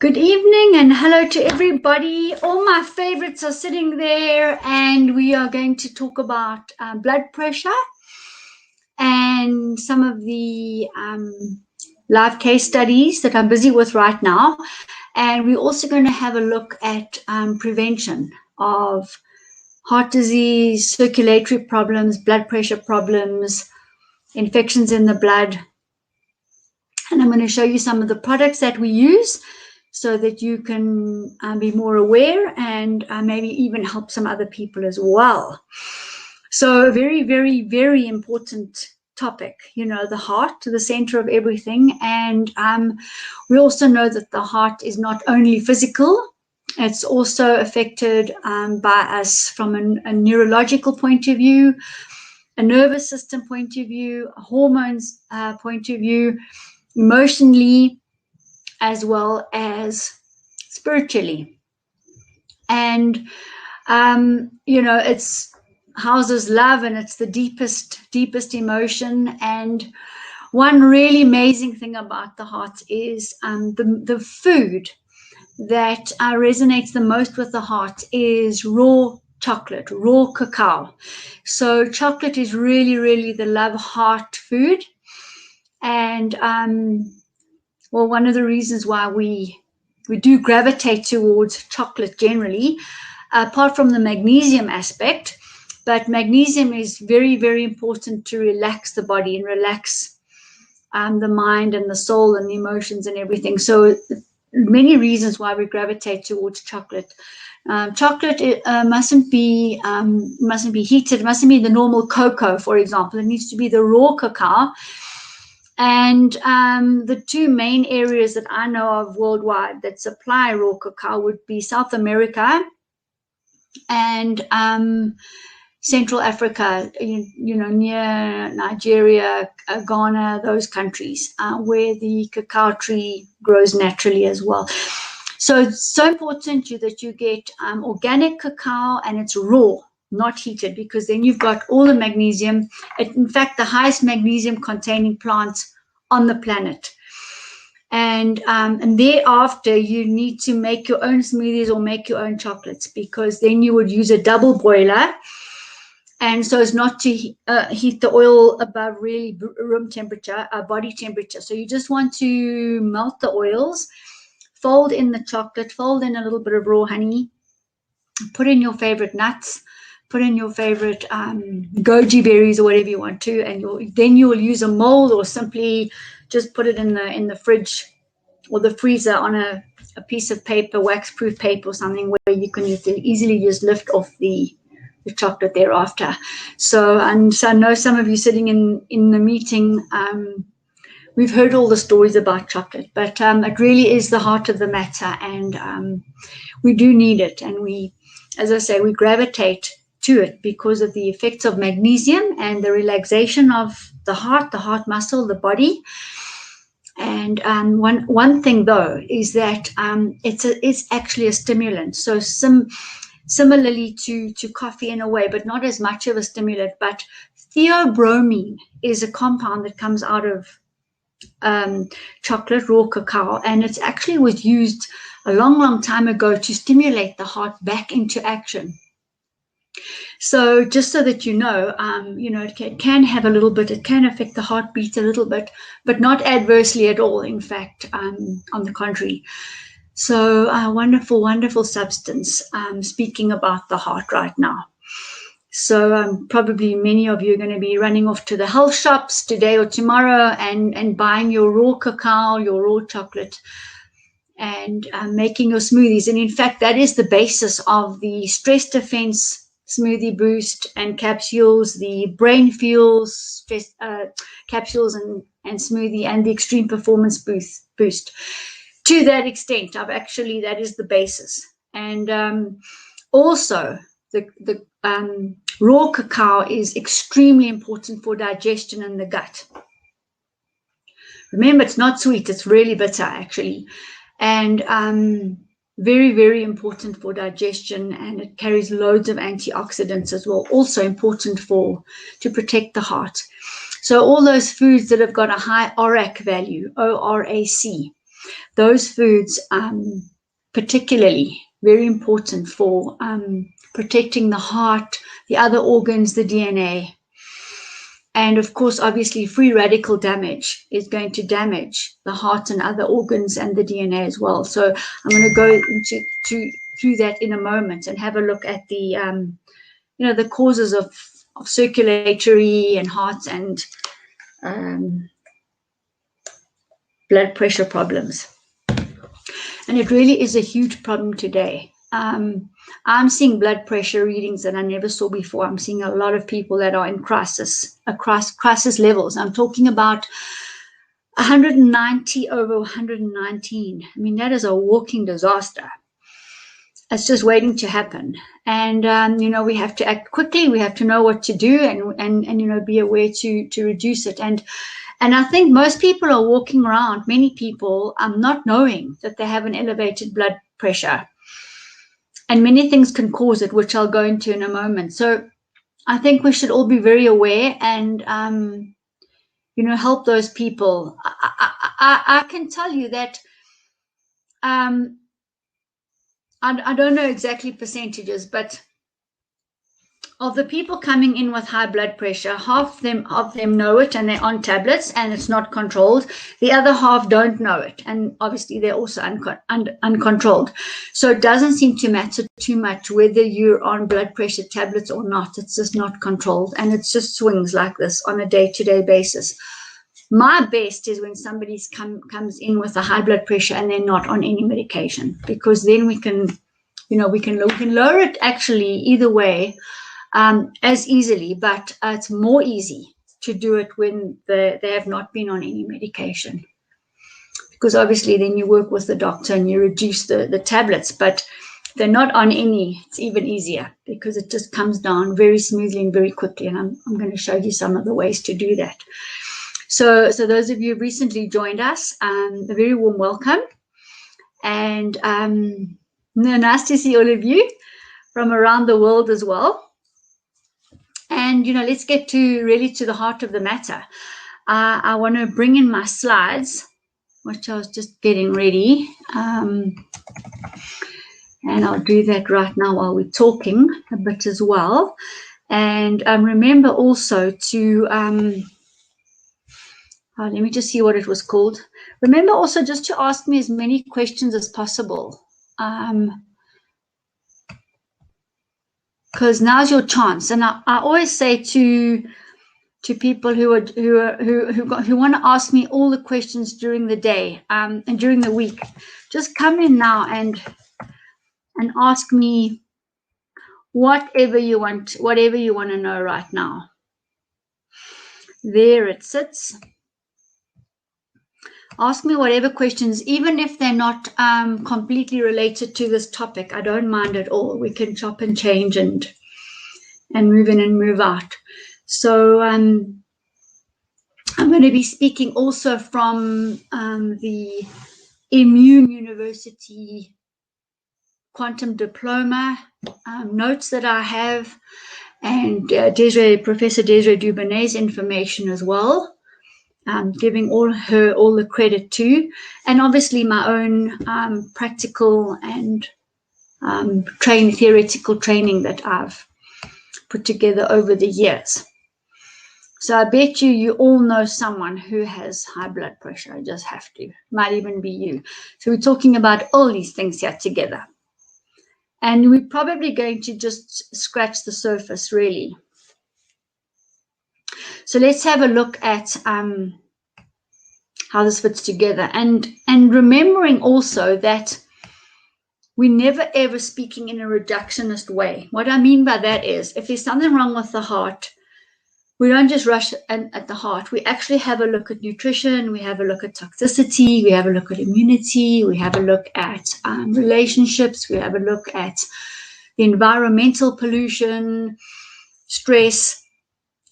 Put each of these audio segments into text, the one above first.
Good evening and hello to everybody. All my favorites are sitting there, and we are going to talk about blood pressure and some of the live case studies that I'm busy with right now. And we're also going to have a look at prevention of heart disease, circulatory problems, blood pressure problems, infections in the blood. And I'm going to show you some of the products that we use so that you can be more aware and maybe even help some other people as well. So a very, very, very important topic, the heart, the center of everything. And we also know that the heart is not only physical, it's also affected by us from a neurological point of view, a nervous system point of view, a hormones point of view, emotionally, as well as spiritually. And it's houses love, and it's the deepest emotion. And one really amazing thing about the heart is the food that resonates the most with the heart is raw chocolate, raw cacao. So chocolate is really, really the love heart food. And one of the reasons why we do gravitate towards chocolate generally, apart from the magnesium aspect, but magnesium is very, very important to relax the body and relax the mind and the soul and the emotions and everything. So many reasons why we gravitate towards chocolate. Chocolate mustn't be heated. It mustn't be the normal cocoa, for example. It needs to be the raw cacao. And the two main areas that I know of worldwide that supply raw cacao would be South America and Central Africa, near Nigeria, Ghana, those countries where the cacao tree grows naturally as well. So it's so important that you get organic cacao, and it's raw, not heated, because then you've got all the magnesium. In fact, the highest magnesium containing plants on the planet. And thereafter, you need to make your own smoothies or make your own chocolates, because then you would use a double boiler. And so as not to heat the oil above really room temperature, body temperature. So you just want to melt the oils, fold in the chocolate, fold in a little bit of raw honey, put in your favorite nuts, put in your favorite goji berries or whatever you want to, and then you will use a mold, or simply just put it in the fridge or the freezer on a piece of paper, wax-proof paper or something, where you can easily just lift off the chocolate thereafter. So I know some of you sitting in the meeting, we've heard all the stories about chocolate, but it really is the heart of the matter, and we do need it. And we, as I say, we gravitate to it because of the effects of magnesium and the relaxation of the heart muscle, the body. And one thing though is that it's actually a stimulant. So similarly to coffee in a way, but not as much of a stimulant. But theobromine is a compound that comes out of chocolate, raw cacao, and it actually was used a long, long time ago to stimulate the heart back into action. So just so that you know, it can have a little bit, it can affect the heartbeat a little bit, but not adversely at all. In fact, on the contrary. So wonderful, wonderful substance, speaking about the heart right now. So probably many of you are going to be running off to the health shops today or tomorrow and buying your raw cacao, your raw chocolate, and making your smoothies. And in fact, that is the basis of the stress defense smoothie boost and capsules, the brain fuels stress capsules and smoothie, and the extreme performance boost. To that extent, that is the basis. And also the raw cacao is extremely important for digestion in the gut. Remember, it's not sweet, it's really bitter actually. And very, very important for digestion, and it carries loads of antioxidants as well, also important to protect the heart. So all those foods that have got a high ORAC value, ORAC, those foods, particularly very important for protecting the heart, the other organs, the DNA. And of course, obviously, free radical damage is going to damage the heart and other organs and the DNA as well. So I'm going to go through that in a moment and have a look at the, the causes of circulatory and heart and blood pressure problems. And it really is a huge problem today. I'm seeing blood pressure readings that I never saw before. I'm seeing a lot of people that are in crisis, across crisis levels. I'm talking about 190 over 119. I mean, that is a walking disaster. It's just waiting to happen. And, we have to act quickly. We have to know what to do and be aware to reduce it. And I think most people are walking around, many people, not knowing that they have an elevated blood pressure. And many things can cause it, which I'll go into in a moment. So I think we should all be very aware and, help those people. I can tell you that I don't know exactly percentages, but of the people coming in with high blood pressure, half of them know it and they're on tablets and it's not controlled. The other half don't know it, and obviously they're also uncontrolled. So it doesn't seem to matter too much whether you're on blood pressure tablets or not. It's just not controlled, and it just swings like this on a day-to-day basis. My best is when somebody comes in with a high blood pressure and they're not on any medication, because then we can lower it actually either way. As easily, but it's more easy to do it when they have not been on any medication, because obviously then you work with the doctor and you reduce the tablets, but they're not on any. It's even easier because it just comes down very smoothly and very quickly, and I'm going to show you some of the ways to do that. So those of you who recently joined us, a very warm welcome, and nice to see all of you from around the world as well. And, let's get to the heart of the matter. I want to bring in my slides, which I was just getting ready. And I'll do that right now while we're talking a bit as well. And remember also to, let me just see what it was called. Remember also just to ask me as many questions as possible. Because now's your chance, and I always say to people who want to ask me all the questions during the day and during the week, just come in now and ask me whatever you want to know right now. There it sits. Ask me whatever questions, even if they're not completely related to this topic. I don't mind at all. We can chop and change and move in and move out. So I'm going to be speaking also from the Immune University Quantum Diploma notes that I have, and Professor Desiree Dubonet's information as well. Giving all the credit to, and obviously my own practical and theoretical training that I've put together over the years. So I bet you all know someone who has high blood pressure. I just have to. Might even be you. So we're talking about all these things here together. And we're probably going to just scratch the surface, really. So let's have a look at how this fits together, and remembering also that we're never ever speaking in a reductionist way. What I mean by that is, if there's something wrong with the heart, we don't just rush at the heart. We actually have a look at nutrition, we have a look at toxicity, we have a look at immunity, we have a look at relationships, we have a look at the environmental pollution, stress,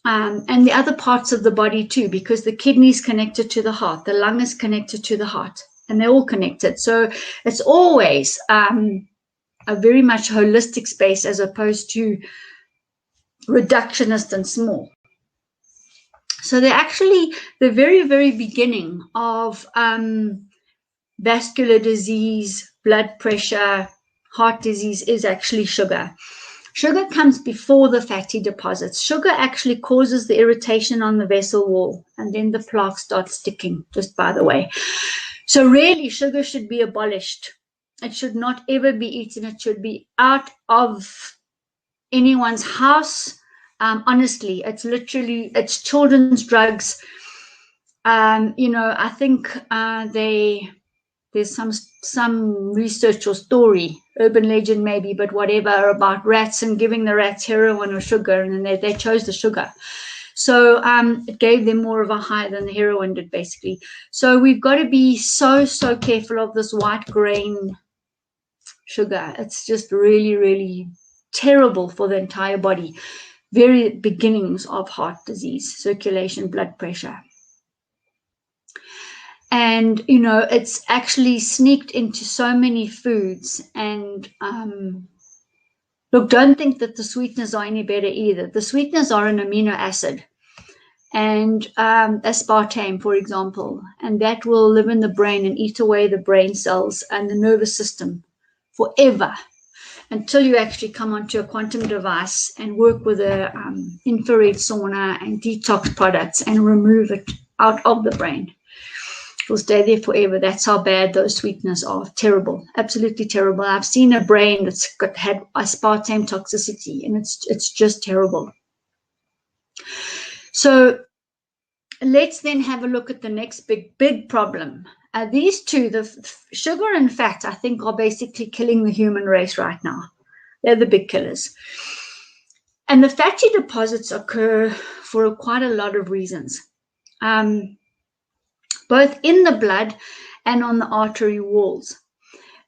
and the other parts of the body too, because the kidney is connected to the heart, the lung is connected to the heart, and they're all connected. So it's always a very much holistic space as opposed to reductionist and small. So they're actually the very, very beginning of vascular disease, blood pressure, heart disease is actually sugar. Sugar comes before the fatty deposits. Sugar actually causes the irritation on the vessel wall, and then the plaque starts sticking, just by the way. So really, sugar should be abolished. It should not ever be eaten. It should be out of anyone's house. Honestly, it's children's drugs. I think there's some research or story, urban legend maybe, but whatever, about rats and giving the rats heroin or sugar, and then they chose the sugar. So it gave them more of a high than the heroin did, basically. So we've got to be so careful of this white grain sugar. It's just really, really terrible for the entire body. Very beginnings of heart disease, circulation, blood pressure. And, it's actually sneaked into so many foods. And look, don't think that the sweeteners are any better either. The sweeteners are an amino acid, and aspartame, for example, and that will live in the brain and eat away the brain cells and the nervous system forever, until you actually come onto a quantum device and work with a infrared sauna and detox products and remove it out of the brain. It will stay there forever. That's how bad those sweeteners are. Terrible, absolutely terrible. I've seen a brain that's had aspartame toxicity, and it's just terrible. So let's then have a look at the next big problem. These two, the sugar and fat, I think, are basically killing the human race right now. They're the big killers. And the fatty deposits occur for quite a lot of reasons, both in the blood and on the artery walls.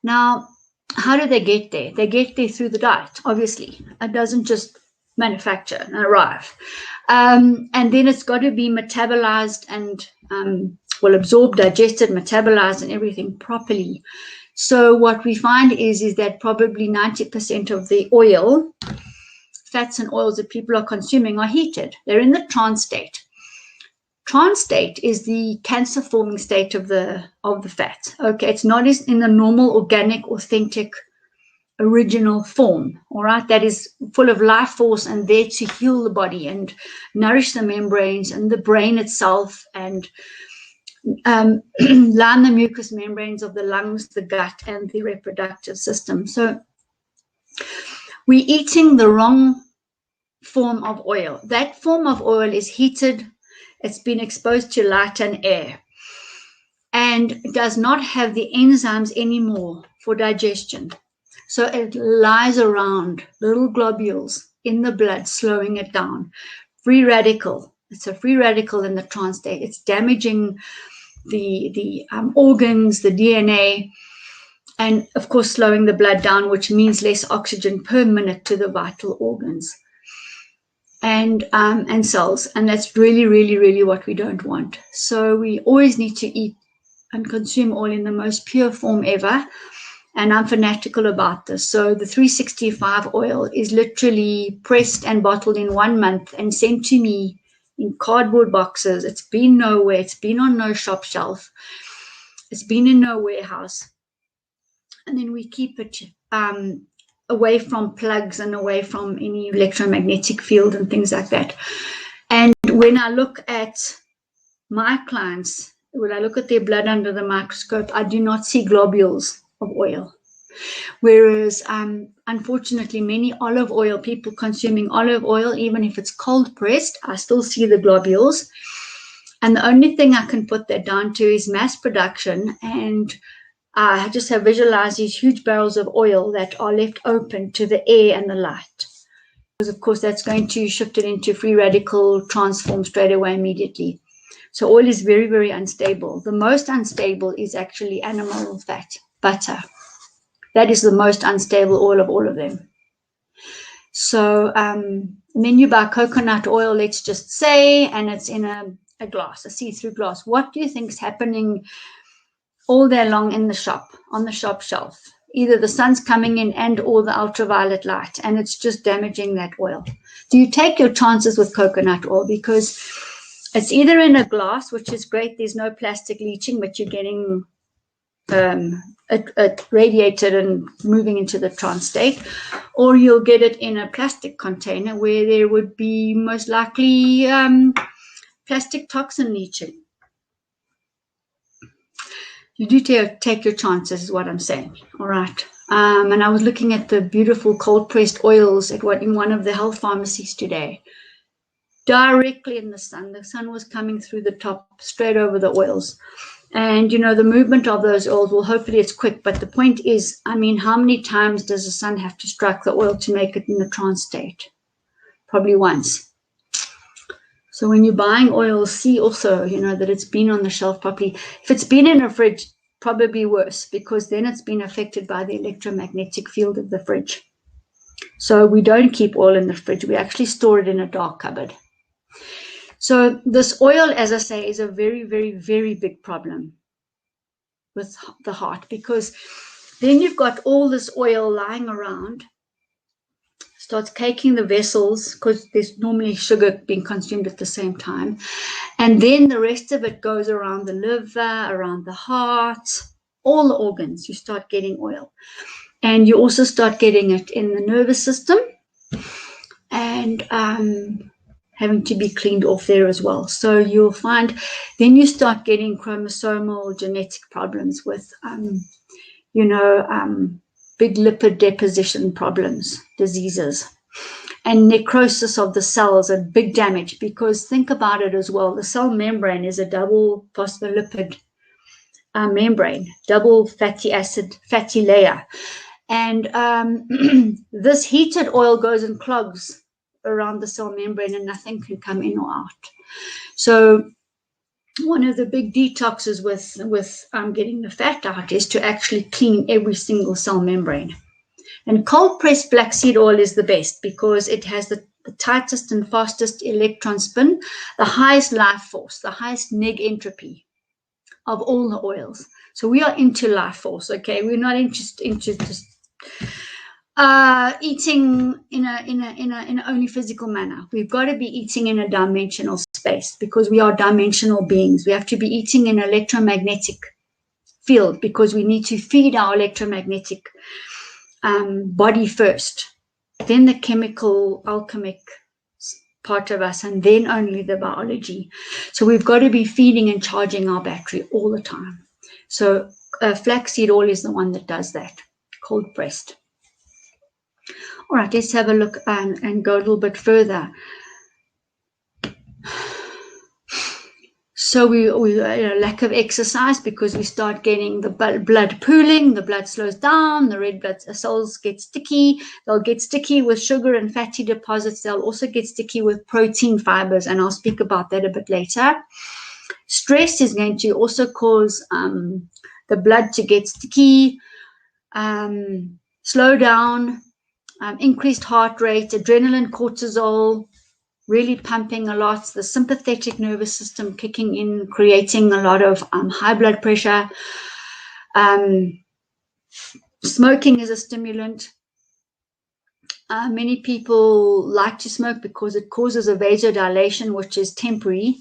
Now, how do they get there? They get there through the diet, obviously. It doesn't just manufacture and arrive. And then it's got to be metabolized and absorbed, digested, metabolized, and everything properly. So what we find is that probably 90% of the oil, fats and oils that people are consuming are heated. They're in the trans state. Trans state is the cancer-forming state of the fat. Okay, it's not in the normal, organic, authentic, original form. All right, that is full of life force and there to heal the body and nourish the membranes and the brain itself, and line the mucous membranes of the lungs, the gut, and the reproductive system. So we're eating the wrong form of oil. That form of oil is heated. It's been exposed to light and air, and does not have the enzymes anymore for digestion. So it lies around little globules in the blood, slowing it down. Free radical. It's a free radical in the trans state. It's damaging the organs, the DNA, and of course slowing the blood down, which means less oxygen per minute to the vital organs and cells. And that's really, really, really what we don't want. So we always need to eat and consume oil in the most pure form ever. And I'm fanatical about this. So the 365 oil is literally pressed and bottled in 1 month and sent to me in cardboard boxes. It's been nowhere. It's been on no shop shelf. It's been in no warehouse. And then we keep it away from plugs and away from any electromagnetic field and things like that. And when I look at my clients, when I look at their blood under the microscope, I do not see globules of oil. Whereas, unfortunately, many olive oil, people consuming olive oil, even if it's cold pressed, I still see the globules. And the only thing I can put that down to is mass production. And I just have visualized these huge barrels of oil that are left open to the air and the light. Because, of course, that's going to shift it into free radical transform straight away immediately. So oil is very, very unstable. The most unstable is actually animal fat, butter. That is the most unstable oil of all of them. So and then you buy coconut oil, let's just say, and it's in a glass, a see-through glass. What do you think is happening all day long in the shop, on the shop shelf? Either the sun's coming in and or the ultraviolet light, and it's just damaging that oil. Do you take your chances with coconut oil? Because it's either in a glass, which is great, there's no plastic leaching, but you're getting radiated and moving into the trance state, or you'll get it in a plastic container where there would be most likely plastic toxin leaching. You do take your chances, is what I'm saying. All right. And I was looking at the beautiful cold pressed oils in one of the health pharmacies today. Directly in the sun. The sun was coming through the top, straight over the oils. And, you know, the movement of those oils, well, hopefully it's quick. But the point is, I mean, how many times does the sun have to strike the oil to make it in the trance state? Probably once. So when you're buying oil, see also, you know, that it's been on the shelf properly. If it's been in a fridge, probably worse, because then it's been affected by the electromagnetic field of the fridge. So we don't keep oil in the fridge. We actually store it in a dark cupboard. So this oil, as I say, is a very, very, very big problem with the heart, because then you've got all this oil lying around, starts caking the vessels, because there's normally sugar being consumed at the same time. And then the rest of it goes around the liver, around the heart, all the organs. You start getting oil. And you also start getting it in the nervous system, and having to be cleaned off there as well. So you'll find then you start getting chromosomal genetic problems with, big lipid deposition problems, diseases, and necrosis of the cells and big damage, because think about it as well. The cell membrane is a double phospholipid membrane, double fatty layer. And this heated oil goes and clogs around the cell membrane, and nothing can come in or out. So one of the big detoxes with getting the fat out is to actually clean every single cell membrane. And cold pressed flaxseed oil is the best, because it has the tightest and fastest electron spin, the highest life force, the highest neg entropy of all the oils. So we are into life force, okay? We're not into just eating in a only physical manner. We've got to be eating in a dimensional space, because we are dimensional beings. We have to be eating in an electromagnetic field, because we need to feed our electromagnetic body first, then the chemical alchemic part of us, and then only the biology. So we've got to be feeding and charging our battery all the time. So flaxseed oil is the one that does that, cold pressed. All right, let's have a look and go a little bit further. So we lack of exercise, because we start getting the blood pooling, the blood slows down, the red blood cells get sticky. They'll get sticky with sugar and fatty deposits. They'll also get sticky with protein fibers, and I'll speak about that a bit later. Stress is going to also cause the blood to get sticky, slow down, increased heart rate, adrenaline, cortisol, really pumping a lot, the sympathetic nervous system kicking in, creating a lot of high blood pressure. Smoking is a stimulant. Many people like to smoke because it causes a vasodilation, which is temporary,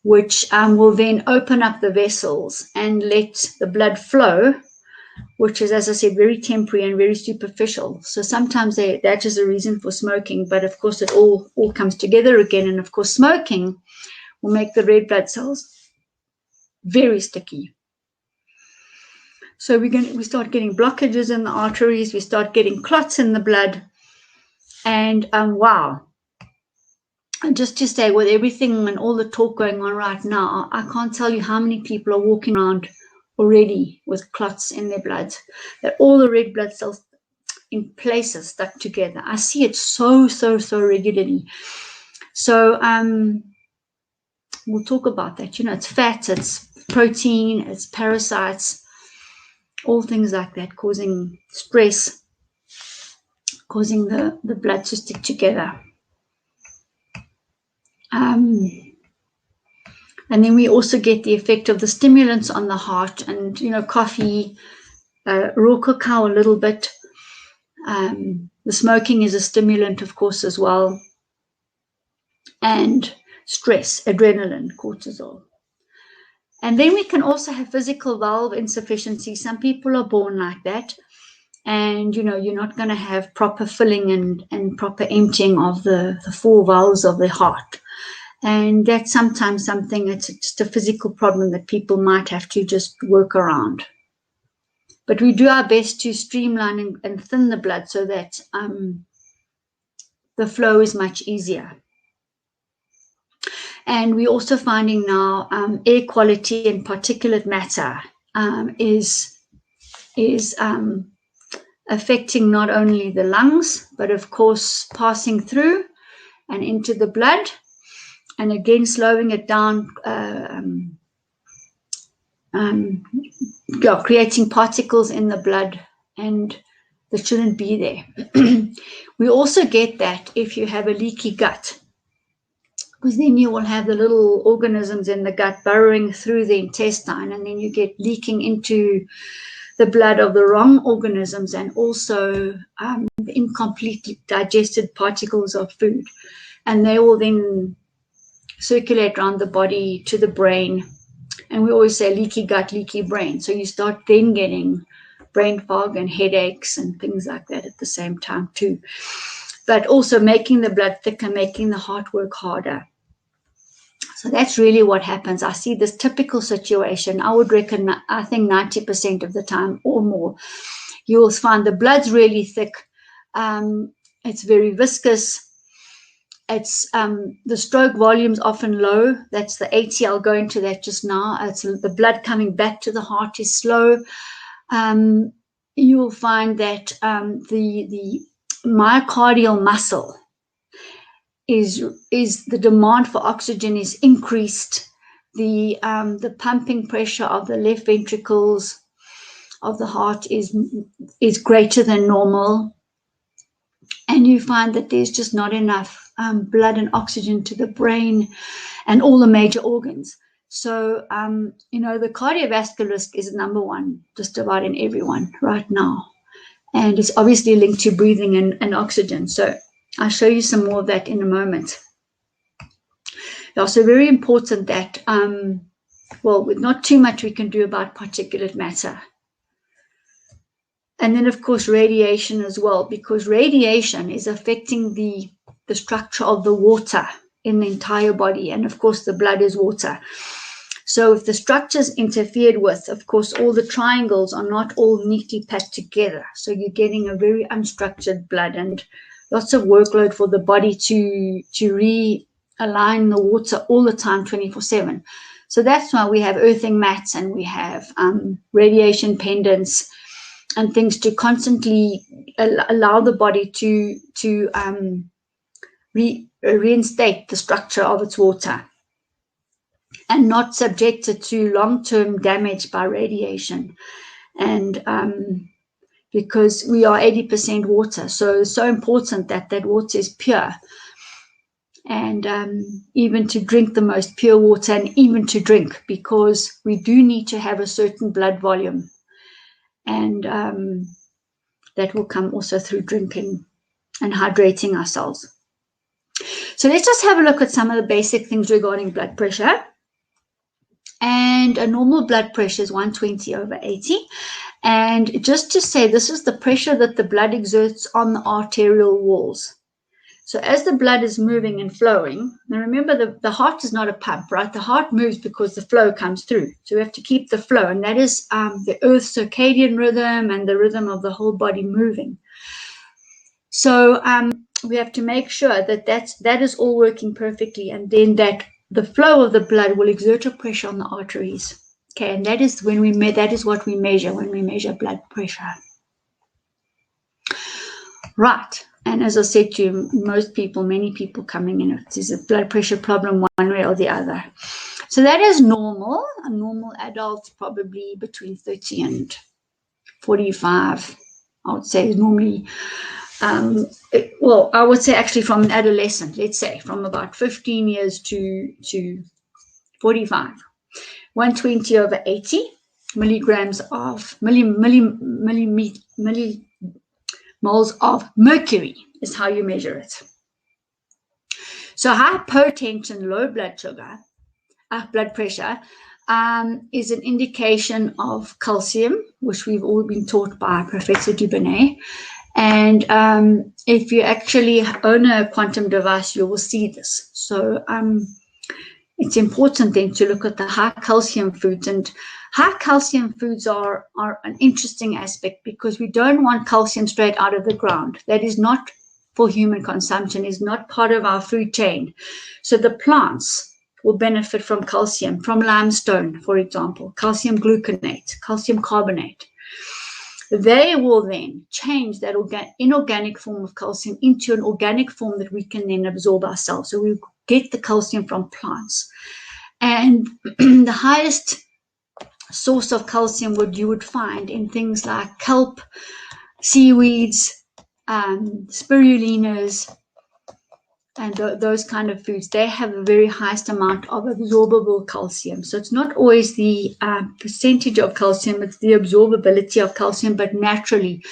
which will then open up the vessels and let the blood flow, which is, as I said, very temporary and very superficial. So sometimes that is a reason for smoking, but of course it all comes together again. And of course, smoking will make the red blood cells very sticky. So we start getting blockages in the arteries, we start getting clots in the blood, and wow. And just to say, with everything and all the talk going on right now, I can't tell you how many people are walking around already with clots in their blood, that all the red blood cells in places stuck together. I see it so regularly. So we'll talk about that. It's fat, it's protein, it's parasites, all things like that, causing stress, causing the blood to stick together. And then we also get the effect of the stimulants on the heart, and coffee, raw cacao a little bit. The smoking is a stimulant, of course, as well. And stress, adrenaline, cortisol. And then we can also have physical valve insufficiency. Some people are born like that. And, you're not going to have proper filling and proper emptying of the 4 valves of the heart. And that's sometimes something, it's just a physical problem that people might have to just work around. But we do our best to streamline and thin the blood so that the flow is much easier. And we're also finding now air quality and particulate matter is affecting not only the lungs, but of course passing through and into the blood, and again slowing it down, creating particles in the blood, and that shouldn't be there. We also get that if you have a leaky gut, because then you will have the little organisms in the gut burrowing through the intestine, and then you get leaking into the blood of the wrong organisms, and also incompletely digested particles of food. And they will then circulate around the body to the brain. And we always say leaky gut, leaky brain. So you start then getting brain fog and headaches and things like that at the same time too. But also making the blood thicker, making the heart work harder. So that's really what happens. I see this typical situation. I would reckon, I think 90% of the time or more, you will find the blood's really thick. It's very viscous. It's the stroke volume's often low. That's the 80. I'll go into that just now. It's the blood coming back to the heart is slow. You will find that the myocardial muscle is the demand for oxygen is increased. The pumping pressure of the left ventricles of the heart is greater than normal, and you find that there's just not enough blood and oxygen to the brain and all the major organs. So the cardiovascular risk is number one just about in everyone right now, and it's obviously linked to breathing and oxygen. So I'll show you some more of that in a moment. It's also very important that, with not too much we can do about particulate matter. And then, of course, radiation as well, because radiation is affecting the structure of the water in the entire body. And, of course, the blood is water. So if the structure's interfered with, of course, all the triangles are not all neatly packed together. So you're getting a very unstructured blood and lots of workload for the body to realign the water all the time, 24/7. So that's why we have earthing mats and we have radiation pendants and things to constantly allow the body to reinstate the structure of its water and not subject it to long-term damage by radiation. And because we are 80% water. So it's so important that that water is pure. And even to drink the most pure water, and even to drink, because we do need to have a certain blood volume. And that will come also through drinking and hydrating ourselves. So let's just have a look at some of the basic things regarding blood pressure. And a normal blood pressure is 120/80. And just to say, this is the pressure that the blood exerts on the arterial walls. So as the blood is moving and flowing, now remember the heart is not a pump, right? The heart moves because the flow comes through. So we have to keep the flow, and that is the Earth's circadian rhythm and the rhythm of the whole body moving. So we have to make sure that that is all working perfectly, and then that the flow of the blood will exert a pressure on the arteries. Okay, and that is that is what we measure when we measure blood pressure. Right, and as I said to you, many people coming in, it is a blood pressure problem one way or the other. So that is normal. A normal adult, probably between 30 and 45, I would say, is normally. I would say actually from an adolescent, let's say from about 15 years to 45. 120/80 milligrams of millimoles of mercury is how you measure it. So hypotension, low blood sugar, blood pressure, is an indication of calcium, which we've all been taught by Professor Dubonnet. And if you actually own a quantum device, you will see this. So it's important then to look at the high calcium foods. And high calcium foods are an interesting aspect because we don't want calcium straight out of the ground. That is not for human consumption, is not part of our food chain. So the plants will benefit from calcium, from limestone, for example, calcium gluconate, calcium carbonate. They will then change that inorganic form of calcium into an organic form that we can then absorb ourselves. So we get the calcium from plants. And the highest source of calcium you would find in things like kelp, seaweeds, spirulinas, and those kind of foods. They have the very highest amount of absorbable calcium. So it's not always the percentage of calcium, it's the absorbability of calcium, but naturally,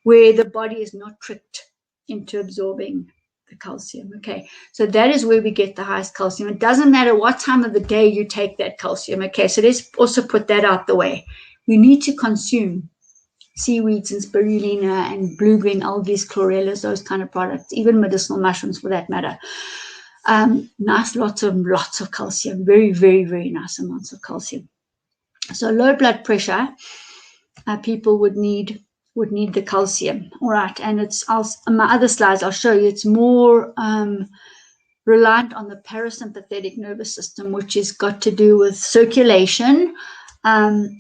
where the body is not tricked into absorbing the calcium. Okay, so that is where we get the highest calcium. It doesn't matter what time of the day you take that calcium. Okay, so let's also put that out the way. We need to consume seaweeds and spirulina and blue-green algae, chlorella, those kind of products, even medicinal mushrooms for that matter. Nice, lots of calcium, very, very, very nice amounts of calcium. So low blood pressure, people would need the calcium. All right, and on my other slides I'll show you it's more reliant on the parasympathetic nervous system, which has got to do with circulation,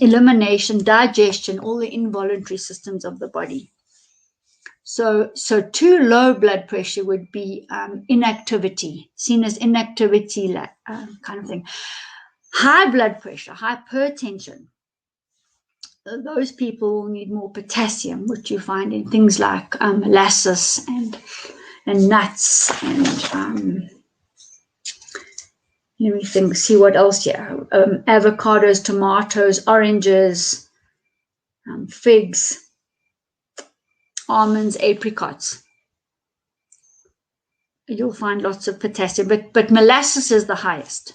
elimination, digestion, all the involuntary systems of the body. So too low blood pressure would be inactivity, seen as inactivity kind of thing. High blood pressure, hypertension, those people will need more potassium, which you find in things like molasses and nuts and let me think, see what else here. Avocados, tomatoes, oranges, figs, almonds, apricots. You'll find lots of potassium, but molasses is the highest.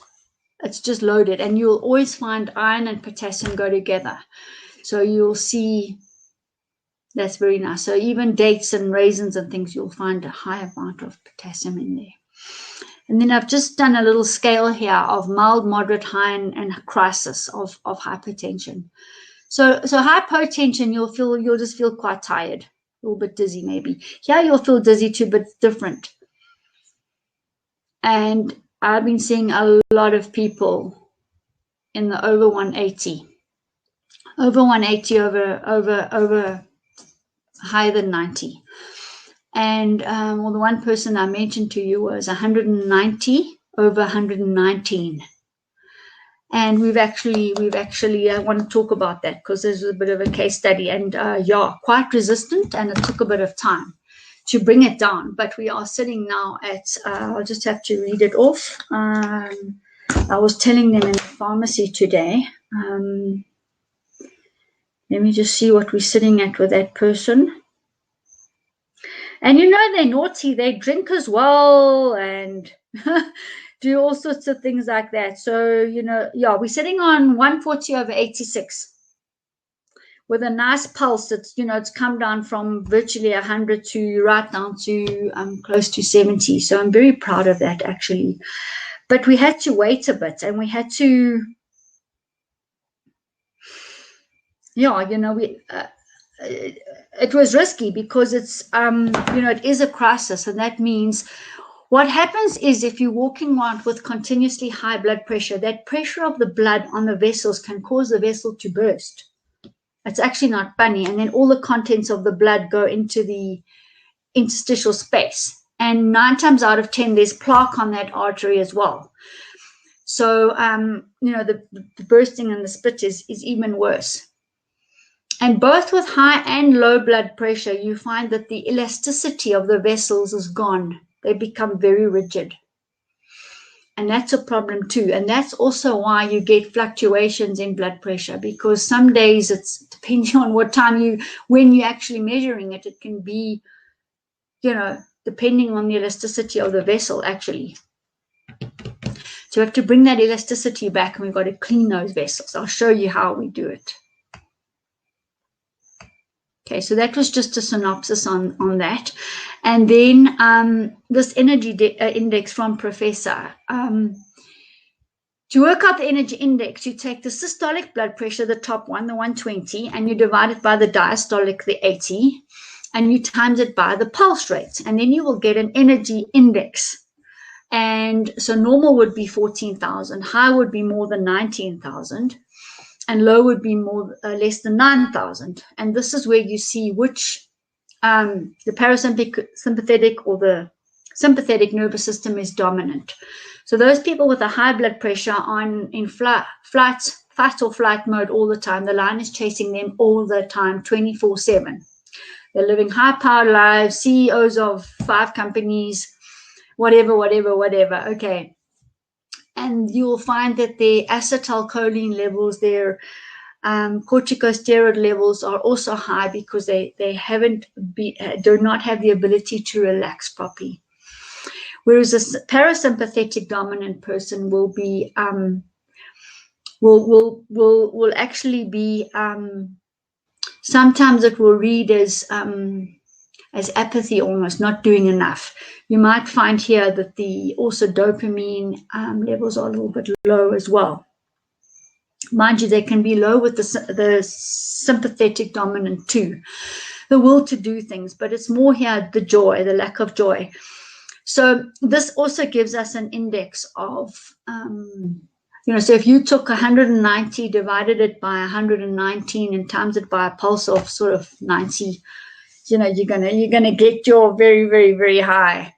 It's just loaded, and you'll always find iron and potassium go together. So you'll see that's very nice. So even dates and raisins and things, you'll find a high amount of potassium in there. And then I've just done a little scale here of mild, moderate, high, and crisis of hypertension. So hypotension, you'll just feel quite tired, a little bit dizzy maybe. Here you'll feel dizzy too, but different. And I've been seeing a lot of people in the over 180, over higher than 90. And well, the one person I mentioned to you was 190 over 119. And we've actually I want to talk about that because there's a bit of a case study, and yeah, quite resistant, and it took a bit of time to bring it down. But we are sitting now at I'll just have to read it off. I was telling them in the pharmacy today. Let me just see what we're sitting at with that person. And you know, they're naughty, they drink as well and do all sorts of things like that. So, you know, yeah, we're sitting on 140 over 86 with a nice pulse. It's, you know, it's come down from virtually 100 to right down to close to 70. So I'm very proud of that, actually. But we had to wait a bit, and we had to, yeah, you know, it was risky because it's, you know, it is a crisis. And that means what happens is if you're walking around with continuously high blood pressure, that pressure of the blood on the vessels can cause the vessel to burst. It's actually not funny. And then all the contents of the blood go into the interstitial space. And 9 times out of 10, there's plaque on that artery as well. So, you know, the bursting and the split is even worse. And both with high and low blood pressure, you find that the elasticity of the vessels is gone. They become very rigid. And that's a problem too. And that's also why you get fluctuations in blood pressure, because some days it's depending on what time when you're actually measuring it, it can be, you know, depending on the elasticity of the vessel actually. So we have to bring that elasticity back, and we've got to clean those vessels. I'll show you how we do it. Okay, so that was just a synopsis on that. And then this energy index from Professor. To work out the energy index, you take the systolic blood pressure, the top one, the 120, and you divide it by the diastolic, the 80, and you times it by the pulse rate. And then you will get an energy index. And so normal would be 14,000, high would be more than 19,000, and low would be less than 9,000. And this is where you see which the parasympathetic or the sympathetic nervous system is dominant. So those people with a high blood pressure in fight or flight mode all the time, the lion is chasing them all the time, 24/7. They're living high-powered lives, CEOs of 5 companies, whatever. Okay. And you will find that their acetylcholine levels, their corticosteroid levels are also high because they do not have the ability to relax properly. Whereas a parasympathetic dominant person will be will actually be sometimes it will read as apathy, almost not doing enough. You might find here that also dopamine levels are a little bit low as well. Mind you, they can be low with the sympathetic dominant too, the will to do things, but it's more here the joy, the lack of joy. So this also gives us an index of, so if you took 190, divided it by 119 and times it by a pulse of sort of 90, you're gonna get your very, very, very high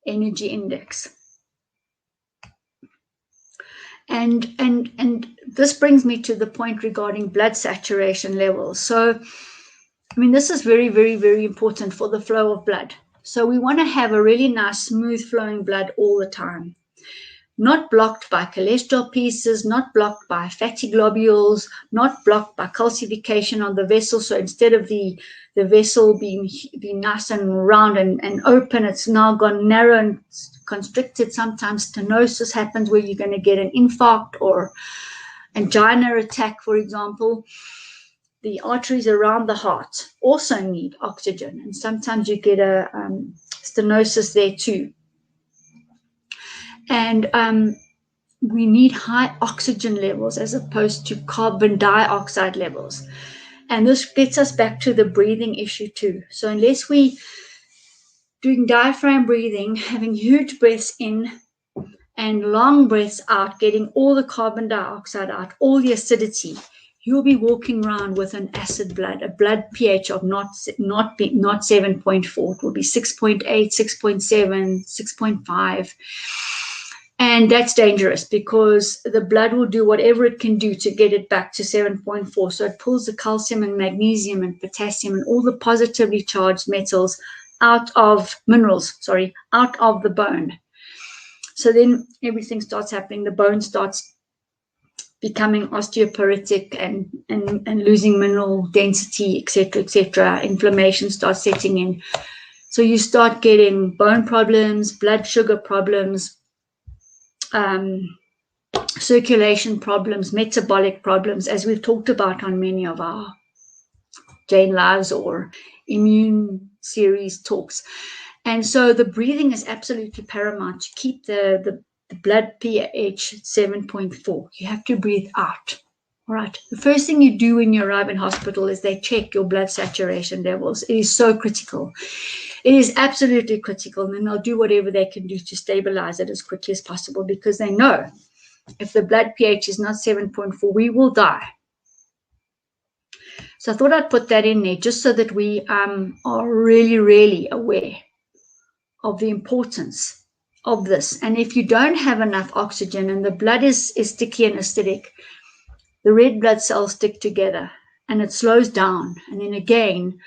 energy index. And this brings me to the point regarding blood saturation levels. So, this is very, very, very important for the flow of blood. So we want to have a really nice, smooth flowing blood all the time. Not blocked by cholesterol pieces, not blocked by fatty globules, not blocked by calcification on the vessel. So instead of the vessel being nice and round and open, it's now gone narrow and constricted. Sometimes stenosis happens where you're going to get an infarct or angina attack, for example. The arteries around the heart also need oxygen, and sometimes you get a stenosis there too. And we need high oxygen levels as opposed to carbon dioxide levels. And this gets us back to the breathing issue too. So unless we doing diaphragm breathing, having huge breaths in and long breaths out, getting all the carbon dioxide out, all the acidity, you'll be walking around with an acid blood, a blood pH of not 7.4. It will be 6.8, 6.7, 6.5. And that's dangerous because the blood will do whatever it can do to get it back to 7.4. So it pulls the calcium and magnesium and potassium and all the positively charged metals out of the bone. So then everything starts happening. The bone starts becoming osteoporotic and losing mineral density, etc. Inflammation starts setting in. So you start getting bone problems, blood sugar problems, circulation problems, metabolic problems, as we've talked about on many of our Jane Lives or immune series talks. And so the breathing is absolutely paramount to keep the blood pH 7.4. You have to breathe out. All right. The first thing you do when you arrive in hospital is they check your blood saturation levels. It is so critical. It is absolutely critical. And then they'll do whatever they can do to stabilize it as quickly as possible because they know if the blood pH is not 7.4, we will die. So I thought I'd put that in there just so that we are really, really aware of the importance of this. And if you don't have enough oxygen and the blood is sticky and acidic, the red blood cells stick together and it slows down. And then again,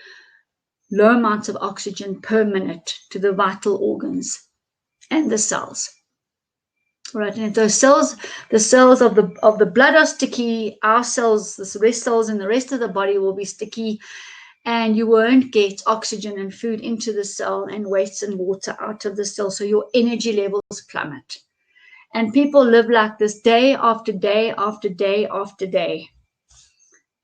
low amounts of oxygen per minute to the vital organs and the cells. Right, and if those cells, the cells of the blood are sticky, our cells, the rest cells in the rest of the body will be sticky, and you won't get oxygen and food into the cell and waste and water out of the cell. So your energy levels plummet. And people live like this day after day after day after day.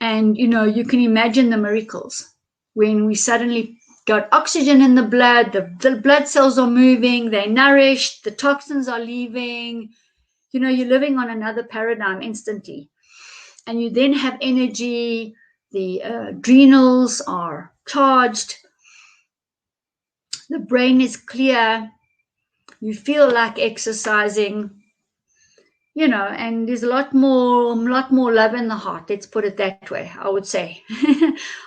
And, you know, you can imagine the miracles when we suddenly got oxygen in the blood, the blood cells are moving, they're nourished, the toxins are leaving. You know, you're living on another paradigm instantly. And you then have energy, the adrenals are charged, the brain is clear, you feel like exercising, you know, and there's a lot more love in the heart. Let's put it that way, I would say.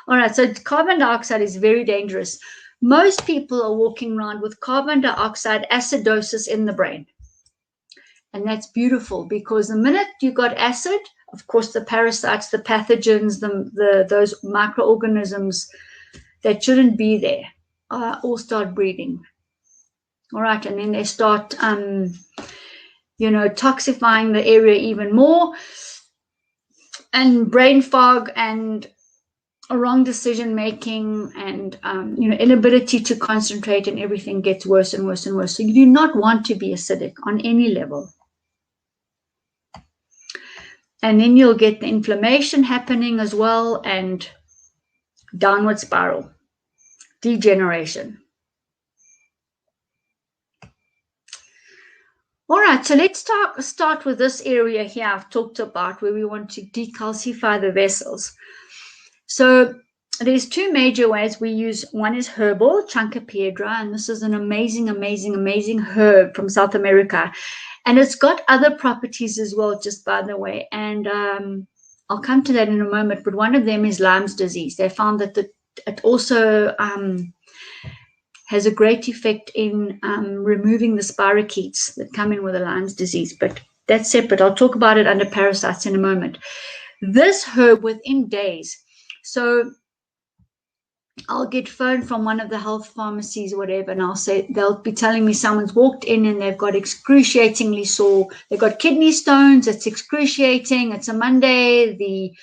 All right, so carbon dioxide is very dangerous. Most people are walking around with carbon dioxide acidosis in the brain. And that's beautiful, because the minute you got acid, of course, the parasites, the pathogens, those microorganisms that shouldn't be there all start breeding. All right, and then they start, you know, toxifying the area even more, and brain fog and wrong decision making and, you know, inability to concentrate, and everything gets worse and worse and worse. So you do not want to be acidic on any level. And then you'll get the inflammation happening as well, and downward spiral, degeneration. All right, so let's start with this area here I've talked about, where we want to decalcify the vessels. So there's two major ways we use. One is herbal, Chancapiedra, and this is an amazing, amazing, amazing herb from South America. And it's got other properties as well, just by the way. And I'll come to that in a moment. But one of them is Lyme's disease. They found that it also has a great effect in removing the spirochetes that come in with the Lyme's disease. But that's separate. I'll talk about it under parasites in a moment. This herb, within days. So I'll get phone from one of the health pharmacies or whatever, and I'll say, they'll be telling me someone's walked in and they've got excruciatingly sore. They've got kidney stones. It's excruciating. It's a Monday. The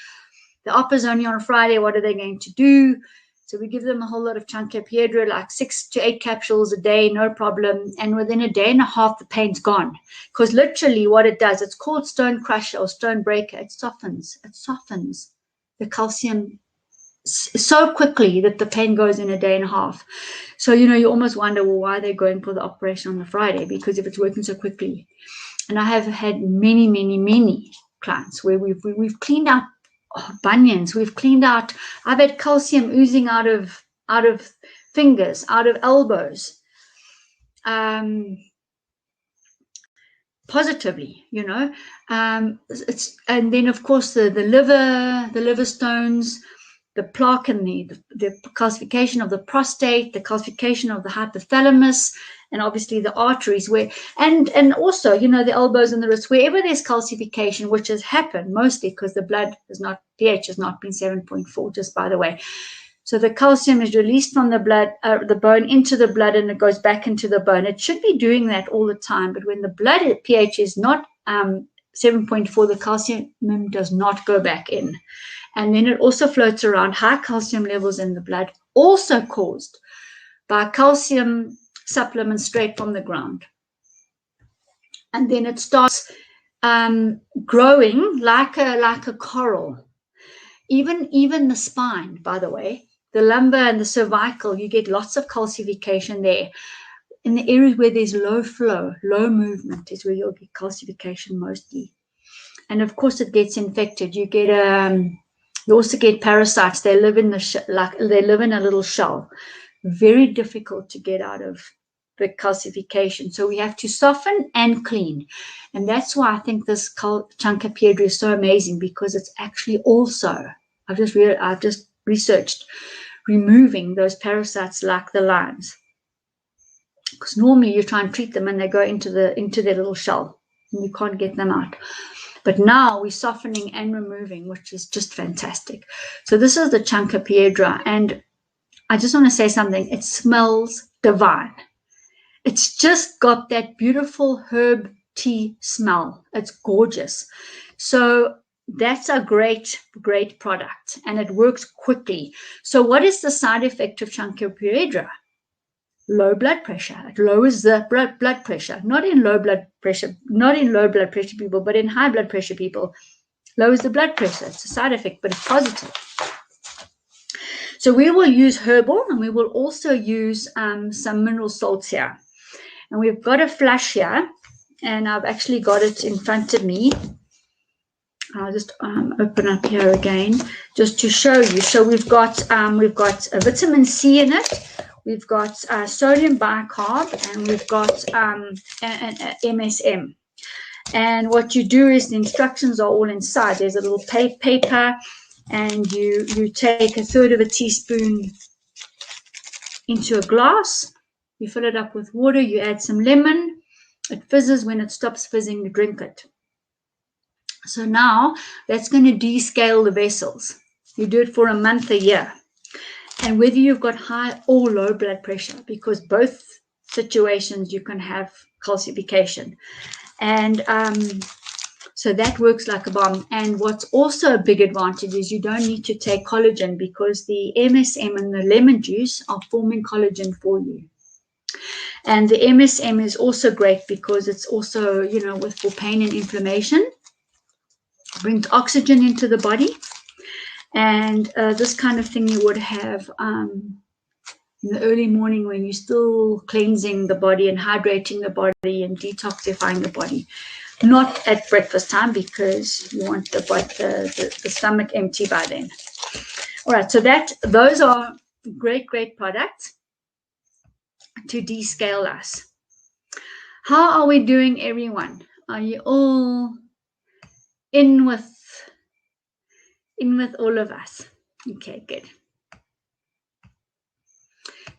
op is only on a Friday. What are they going to do? So we give them a whole lot of Chancapiedra, like 6 to 8 capsules a day, no problem. And within a day and a half, the pain's gone. Because literally what it does, it's called stone crusher or stone breaker. It softens the calcium so quickly that the pain goes in a day and a half. So, you know, you almost wonder, well, why are they going for the operation on the Friday? Because if it's working so quickly. And I have had many, many, many clients where we've cleaned out bunions. We've cleaned out, I've had calcium oozing out of fingers, out of elbows, positively, you know. And then of course the liver stones, the plaque, and the calcification of the prostate, the calcification of the hypothalamus, and obviously the arteries, where and also, you know, the elbows and the wrists, wherever there's calcification, which has happened mostly because the blood pH has not been 7.4, just by the way. So the calcium is released from the blood, the bone into the blood, and it goes back into the bone. It should be doing that all the time, but when the blood pH is not 7.4, the calcium does not go back in. And then it also floats around. High calcium levels in the blood, also caused by calcium supplements straight from the ground. And then it starts growing like a coral. Even the spine, by the way, the lumbar and the cervical, you get lots of calcification there. In the areas where there's low flow, low movement is where you'll get calcification mostly. And of course, it gets infected. You get you also get parasites. They live in they live in a little shell. Very difficult to get out of the calcification. So we have to soften and clean. And that's why I think this Chancapiedra is so amazing, because it's actually also, I've just researched, removing those parasites like the Lyme's. Because normally you try and treat them and they go into their little shell and you can't get them out. But now we're softening and removing, which is just fantastic. So this is the Chancapiedra, and I just want to say something. It smells divine. It's just got that beautiful herb tea smell. It's gorgeous. So that's a great product, and it works quickly. So what is the side effect of Cacao? Low blood pressure. It lowers the blood pressure, not in low blood pressure people, but in high blood pressure people. Lowers the blood pressure. It's a side effect, but it's positive. So we will use herbal, and we will also use some mineral salts here. And we've got a flush here, and I've actually got it in front of me. I'll just open up here again just to show you. So we've got a vitamin C in it. We've got sodium bicarb, and we've got an MSM. And what you do is the instructions are all inside. There's a little paper, and you take 1/3 of a teaspoon into a glass. You fill it up with water. You add some lemon. It fizzes. When it stops fizzing, you drink it. So now that's going to descale the vessels. You do it for a month, a year. And whether you've got high or low blood pressure, because both situations you can have calcification. And so that works like a bomb. And what's also a big advantage is you don't need to take collagen, because the MSM and the lemon juice are forming collagen for you. And the MSM is also great because it's also, for pain and inflammation. Brings oxygen into the body, and this kind of thing you would have in the early morning when you're still cleansing the body and hydrating the body and detoxifying the body. Not at breakfast time, because you want the stomach empty by then. All right, so those are great products to descale us. How are we doing, everyone? Are you all in with all of us? Okay, good.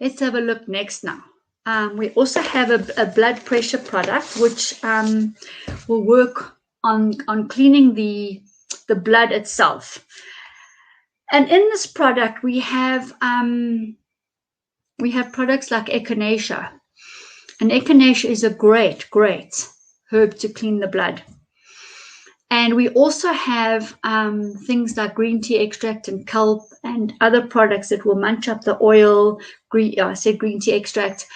Let's have a look next now. We also have a blood pressure product which will work on cleaning the blood itself. And in this product we have products like echinacea. And echinacea is a great herb to clean the blood. And we also have things like green tea extract and kelp and other products that will munch up the oil, green tea extract,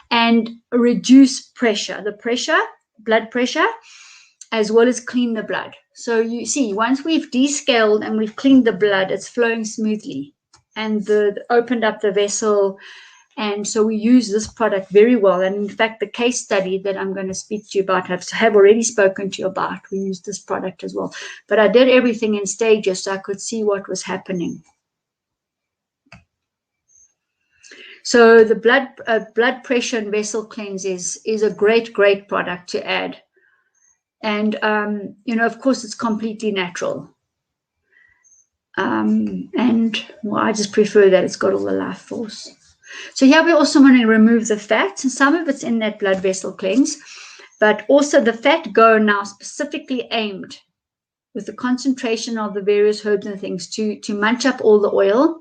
and reduce pressure, blood pressure, as well as clean the blood. So you see, once we've descaled and we've cleaned the blood, it's flowing smoothly and opened up the vessel. And so we use this product very well. And in fact, the case study that I'm going to speak to you about, have already spoken to you about, we used this product as well. But I did everything in stages so I could see what was happening. So the blood pressure and vessel cleanse is a great product to add. And, of course, it's completely natural. I just prefer that it's got all the life force. So here we also want to remove the fat, and some of it's in that blood vessel cleanse, but also the fat go now specifically aimed with the concentration of the various herbs and things to munch up all the oil.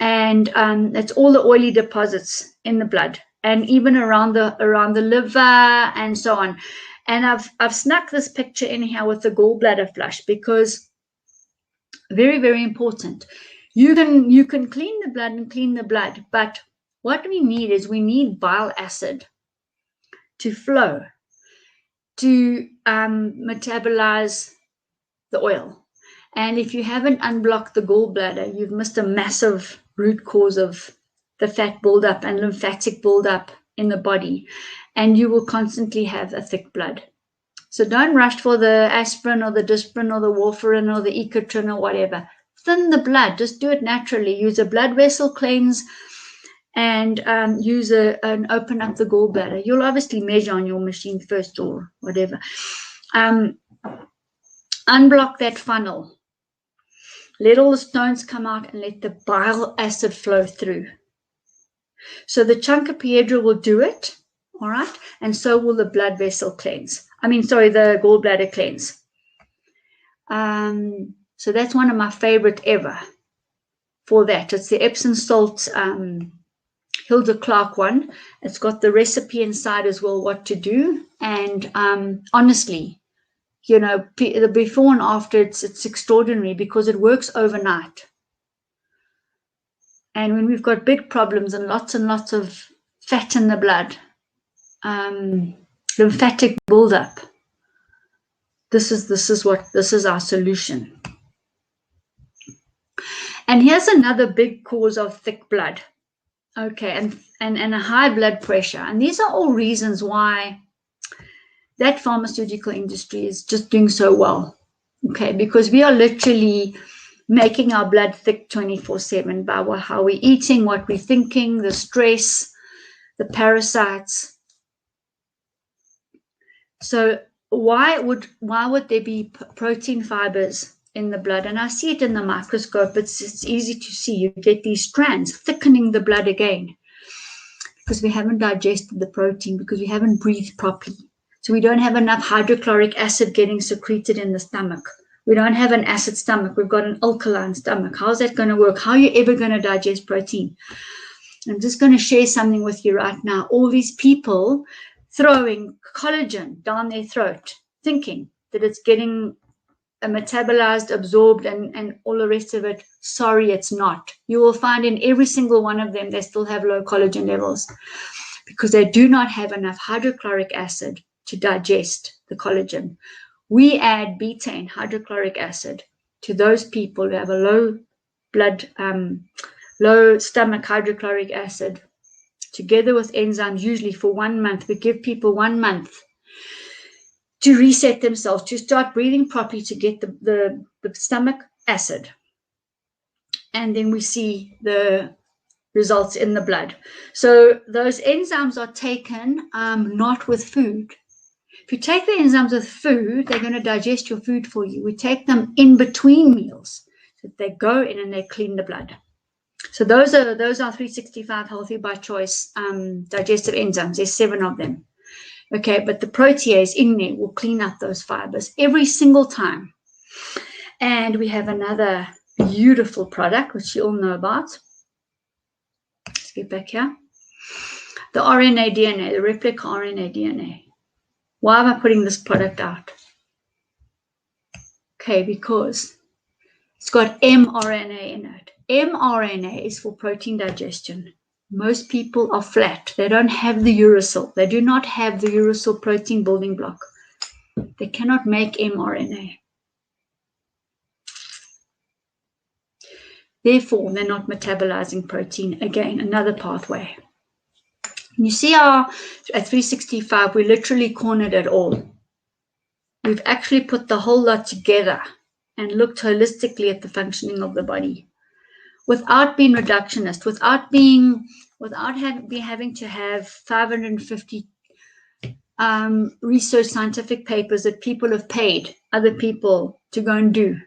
And it's all the oily deposits in the blood, and even around the liver and so on. And I've snuck this picture in here with the gallbladder flush, because very, very important. You can clean the blood, but what we need bile acid to flow, to metabolize the oil. And if you haven't unblocked the gallbladder, you've missed a massive root cause of the fat buildup and lymphatic buildup in the body, and you will constantly have a thick blood. So don't rush for the aspirin or the Disprin or the warfarin or the Ecotrin or whatever. Thin the blood. Just do it naturally. Use a blood vessel cleanse and use an open up the gallbladder. You'll obviously measure on your machine first or whatever. Unblock that funnel. Let all the stones come out and let the bile acid flow through. So the Cacao will do it, all right? And so will the blood vessel cleanse. The gallbladder cleanse. So that's one of my favorite ever for that. It's the Epsom salt Hilda Clark one. It's got the recipe inside as well, what to do. And honestly, you know, the before and after, it's extraordinary because it works overnight. And when we've got big problems and lots of fat in the blood, lymphatic buildup, this is our solution. And here's another big cause of thick blood, okay, and a high blood pressure. And these are all reasons why that pharmaceutical industry is just doing so well, okay, because we are literally making our blood thick 24/7 by how we're eating, what we're thinking, the stress, the parasites. So why would there be protein fibers in the blood? And I see it in the microscope. It's easy to see. You get these strands thickening the blood again because we haven't digested the protein, because we haven't breathed properly. So we don't have enough hydrochloric acid getting secreted in the stomach. We don't have an acid stomach. We've got an alkaline stomach. How's that going to work? How are you ever going to digest protein? I'm just going to share something with you right now. All these people throwing collagen down their throat, thinking that it's getting metabolized, absorbed, and all the rest of it. Sorry, it's not. You will find in every single one of them, they still have low collagen levels because they do not have enough hydrochloric acid to digest the collagen. We add betaine, hydrochloric acid, to those people who have a low stomach hydrochloric acid, together with enzymes, usually for 1 month. We give people 1 month to reset themselves, to start breathing properly, to get the stomach acid. And then we see the results in the blood. So those enzymes are taken not with food. If you take the enzymes with food, they're going to digest your food for you. We take them in between meals, so they go in and they clean the blood. So those are 365 Healthy by Choice digestive enzymes. There's 7 of them. Okay, but the protease in there will clean up those fibers every single time. And we have another beautiful product, which you all know about. Let's get back here. The RNA DNA, the replica RNA DNA. Why am I putting this product out? Okay, because it's got mRNA in it. mRNA is for protein digestion. Most people are flat. They don't have the uracil. They do not have the uracil protein building block. They cannot make mRNA. Therefore, they're not metabolizing protein. Again, another pathway. You see how at 365, we literally cornered it all. We've actually put the whole lot together and looked holistically at the functioning of the body, without being reductionist, without having to have 550 research scientific papers that people have paid other people to go and do.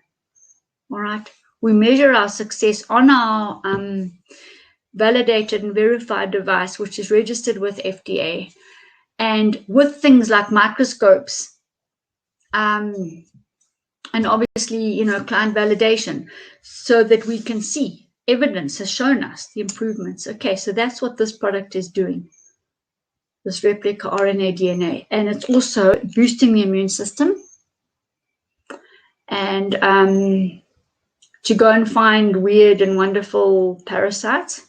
All right. We measure our success on our validated and verified device, which is registered with FDA, and with things like microscopes, and obviously, client validation, so that we can see evidence has shown us the improvements. Okay, so that's what this product is doing, this replica RNA DNA, and it's also boosting the immune system, and to go and find weird and wonderful parasites,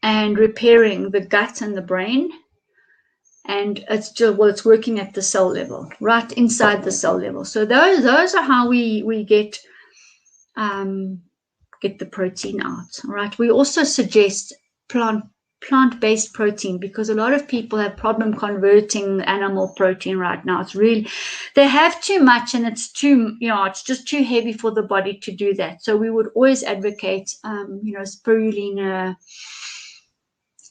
and repairing the gut and the brain. And it's working at the cell level, right inside the cell level. So those are how we get the protein out. All right. We also suggest plant-based protein, because a lot of people have problem converting animal protein right now. It's really, they have too much, and it's it's just too heavy for the body to do that. So we would always advocate spirulina,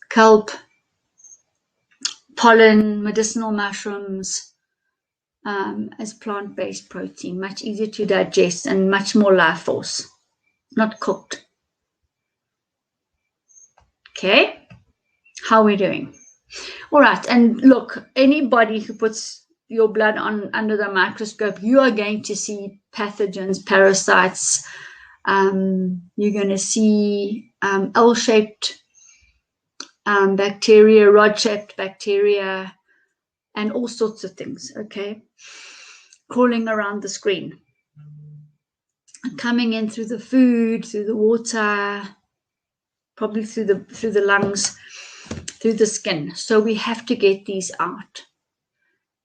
kelp, pollen, medicinal mushrooms as plant-based protein. Much easier to digest and much more life force, not cooked. Okay, how are we doing? All right, and look, anybody who puts your blood under the microscope, you are going to see pathogens, parasites. You're going to see L-shaped bacteria, rod-shaped bacteria, and all sorts of things, okay, crawling around the screen, coming in through the food, through the water, probably through the lungs, through the skin. So we have to get these out.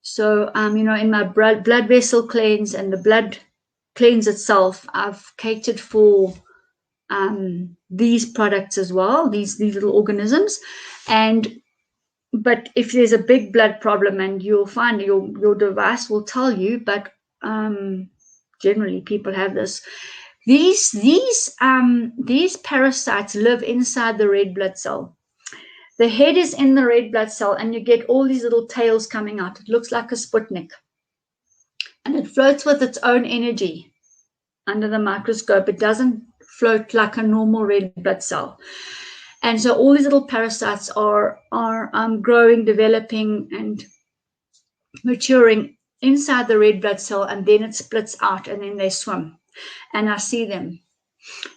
So, you know, in my blood vessel cleanse and the blood cleanse itself, I've catered for these products as well, these little organisms. But if there's a big blood problem, and you'll find your device will tell you, but generally people have this. These parasites live inside the red blood cell. The head is in the red blood cell, and you get all these little tails coming out. It looks like a Sputnik. And it floats with its own energy under the microscope. It doesn't float like a normal red blood cell. And so all these little parasites are growing, developing, and maturing inside the red blood cell, and then it splits out, and then they swim. And I see them.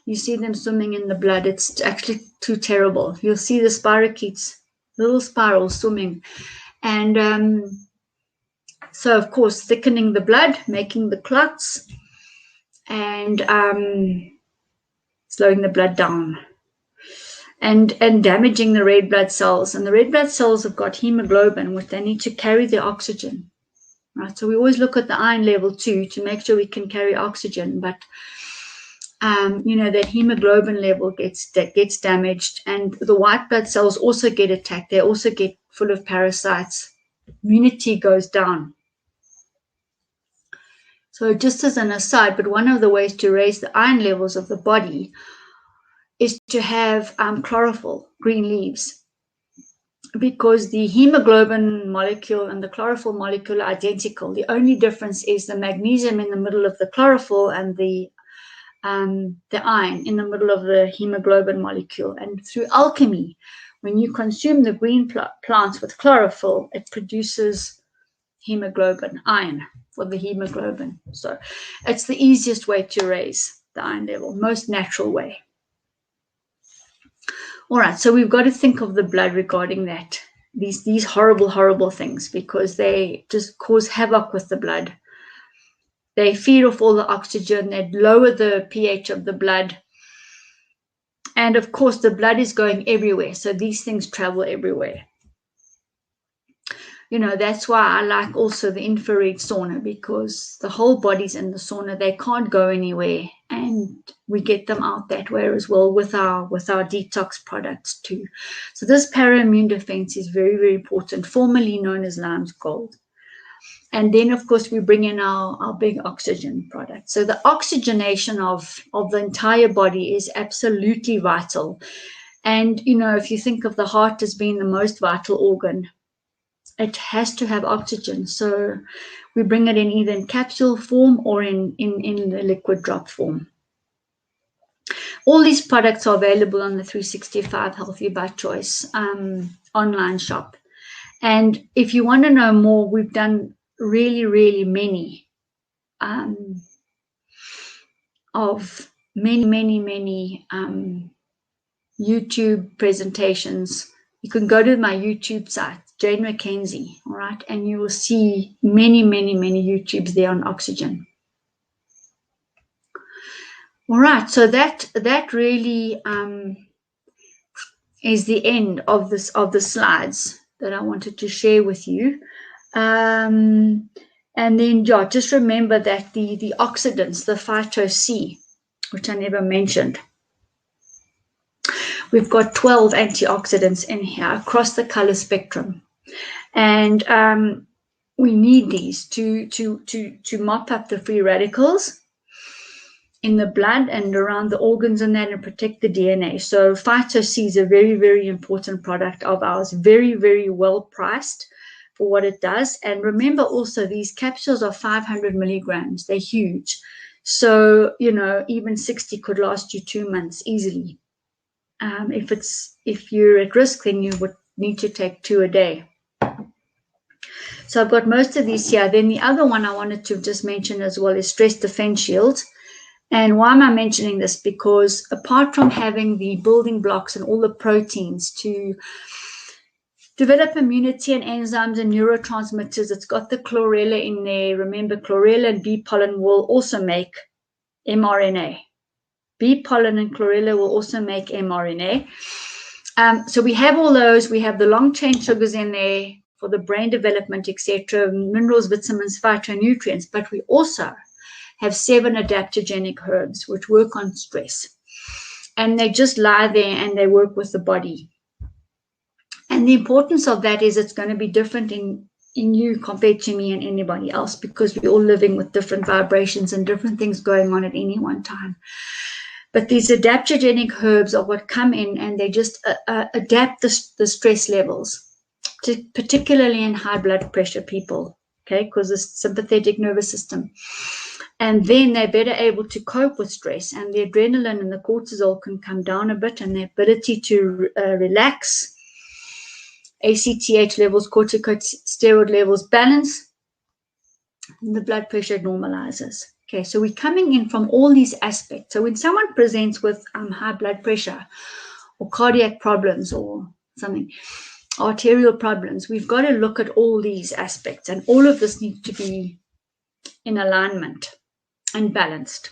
You see them swimming in the blood. It's actually too terrible. You'll see the spirochetes, little spirals swimming. And so, of course, thickening the blood, making the clots, and slowing the blood down, and damaging the red blood cells. And the red blood cells have got hemoglobin, which they need to carry the oxygen. Right? So we always look at the iron level too, to make sure we can carry oxygen. But you know, that hemoglobin level gets damaged, and the white blood cells also get attacked. They also get full of parasites. Immunity goes down. So just as an aside, but one of the ways to raise the iron levels of the body is to have chlorophyll, green leaves, because the hemoglobin molecule and the chlorophyll molecule are identical. The only difference is the magnesium in the middle of the chlorophyll and the iron in the middle of the hemoglobin molecule. And through alchemy, when you consume the green plants with chlorophyll, it produces hemoglobin, iron for the hemoglobin. So it's the easiest way to raise the iron level, most natural way. All right, so we've got to think of the blood regarding that, these horrible, horrible things, because they just cause havoc with the blood. They feed off all the oxygen, they lower the pH of the blood. And of course, the blood is going everywhere. So these things travel everywhere. You know, that's why I like also the infrared sauna, because the whole body's in the sauna. They can't go anywhere. And we get them out that way as well with our detox products too. So this para-immune defense is very, very important, formerly known as Lyme's Gold. And then, of course, we bring in our big oxygen product. So the oxygenation of the entire body is absolutely vital. And, you know, if you think of the heart as being the most vital organ, it has to have oxygen. So we bring it in either in capsule form or in the liquid drop form. All these products are available on the 365 Healthy by Choice online shop. And if you want to know more, we've done really, really many YouTube presentations. You can go to my YouTube site, Jane McKenzie, all right, and you will see many, many, many YouTubes there on oxygen. All right, so that really is the end of the slides that I wanted to share with you. And then, yeah, just remember that the oxidants, the phyto C, which I never mentioned, we've got 12 antioxidants in here across the color spectrum, and we need these to mop up the free radicals in the blood and around the organs and that, and protect the DNA. So phyto C is a very, very important product of ours, very, very well priced for what it does. And remember also, these capsules are 500 milligrams. They're huge. So, you know, even 60 could last you 2 months easily. If you're at risk, then you would need to take 2 a day. So I've got most of these here. Then the other one I wanted to just mention as well is Stress Defense Shield. And why am I mentioning this? Because apart from having the building blocks and all the proteins to Develop immunity and enzymes and neurotransmitters. It's got the chlorella in there. Remember, chlorella and bee pollen will also make mRNA. Bee pollen and chlorella will also make mRNA. So we have all those. We have the long-chain sugars in there for the brain development, etc., minerals, vitamins, phytonutrients. But we also have 7 adaptogenic herbs which work on stress. And they just lie there and they work with the body. And the importance of that is it's going to be different in you compared to me and anybody else, because we're all living with different vibrations and different things going on at any one time. But these adaptogenic herbs are what come in and they just adapt the stress levels, particularly in high blood pressure people, okay, because the sympathetic nervous system. And then they're better able to cope with stress, and the adrenaline and the cortisol can come down a bit, and the ability to relax, ACTH levels, corticosteroid levels balance, and the blood pressure normalizes. Okay, so we're coming in from all these aspects. So when someone presents with high blood pressure or cardiac problems or something, arterial problems, we've got to look at all these aspects, and all of this needs to be in alignment and balanced.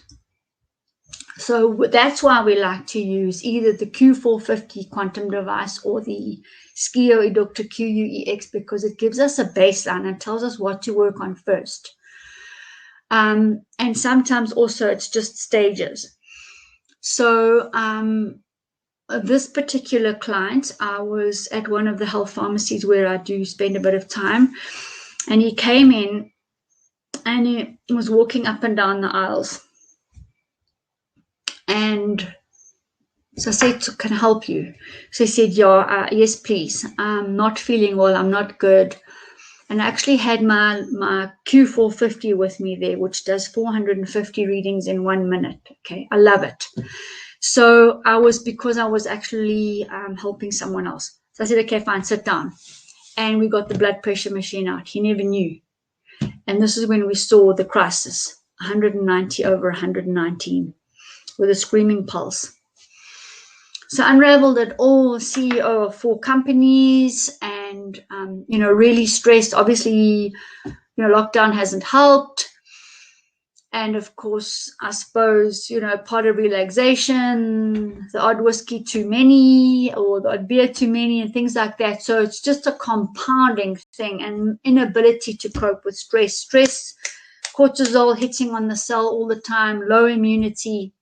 So that's why we like to use either the Q450 quantum device or the Skio Dr. QUEX, because it gives us a baseline and tells us what to work on first. And sometimes also it's just stages. So this particular client, I was at one of the health pharmacies where I do spend a bit of time, and he came in and he was walking up and down the aisles. And so I said, can I help you? So he said, yeah, yes, please. I'm not feeling well. I'm not good. And I actually had my Q450 with me there, which does 450 readings in 1 minute. Okay, I love it. So because I was actually helping someone else. So I said, okay, fine, sit down. And we got the blood pressure machine out. He never knew. And this is when we saw the crisis, 190 over 119 with a screaming pulse. So unraveled it all, CEO of 4 companies, and, really stressed. Obviously, lockdown hasn't helped. And of course, I suppose, part of relaxation, the odd whiskey too many or the odd beer too many and things like that. So it's just a compounding thing, and inability to cope with stress. Stress, cortisol hitting on the cell all the time, low immunity.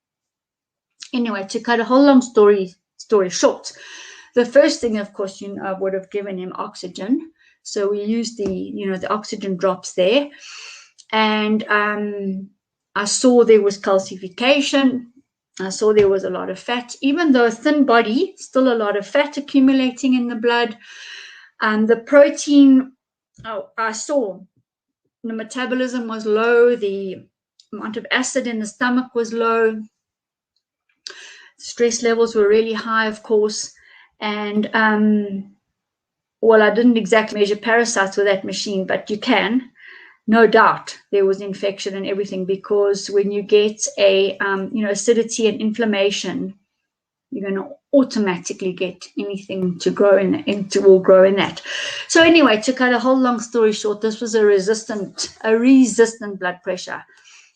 Anyway, to cut a whole long story short, the first thing, of course, I would have given him oxygen. So we used the oxygen drops there. And I saw there was calcification. I saw there was a lot of fat, even though a thin body, still a lot of fat accumulating in the blood. The protein, I saw the metabolism was low. The amount of acid in the stomach was low. Stress levels were really high, of course. And, I didn't exactly measure parasites with that machine, but you can. No doubt there was infection and everything, because when you get acidity and inflammation, you're going to automatically get anything to grow in, will grow in that. So anyway, to cut a whole long story short, this was a resistant blood pressure.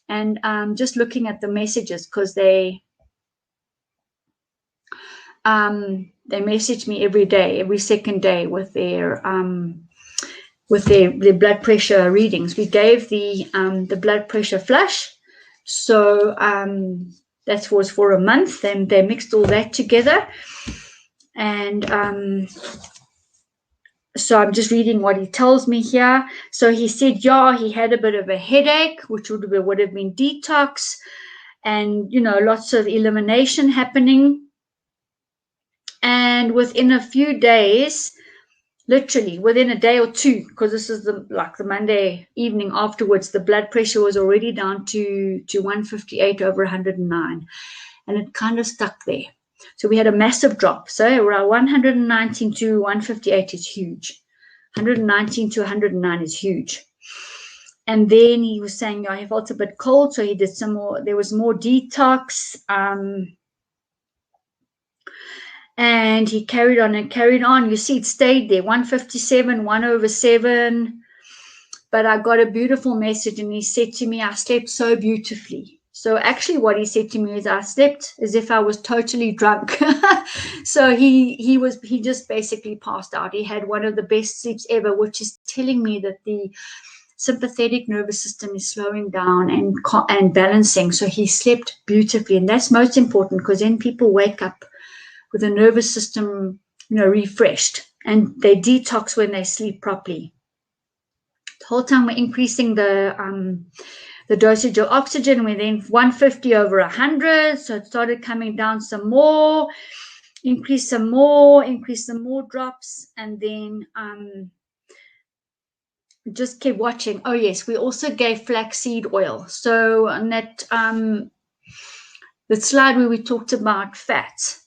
And just looking at the messages, because they message me every day, every second day with their blood pressure readings. We gave the blood pressure flush, so that was for a month, and they mixed all that together. And so I'm just reading what he tells me here. So he said, he had a bit of a headache, which would have been detox, and lots of elimination happening. And within a few days, literally within a day or two, because this is the Monday evening afterwards, the blood pressure was already down to 158 over 109, and it kind of stuck there. So we had a massive drop. So around 119 to 158 is huge. 119 to 109 is huge. And then he was saying, he felt a bit cold, so he did some more. There was more detox. And he carried on and carried on. You see, it stayed there, 157, 1/7. But I got a beautiful message, and he said to me, I slept so beautifully. So actually what he said to me is I slept as if I was totally drunk. So he just basically passed out. He had one of the best sleeps ever, which is telling me that the sympathetic nervous system is slowing down and balancing. So he slept beautifully, and that's most important, because then people wake up with the nervous system, refreshed, and they detox when they sleep properly. The whole time we're increasing the dosage of oxygen. We're then 150/100, so it started coming down some more, increase some more drops, and then just keep watching. Oh yes, we also gave flaxseed oil. So on that the slide where we talked about fat,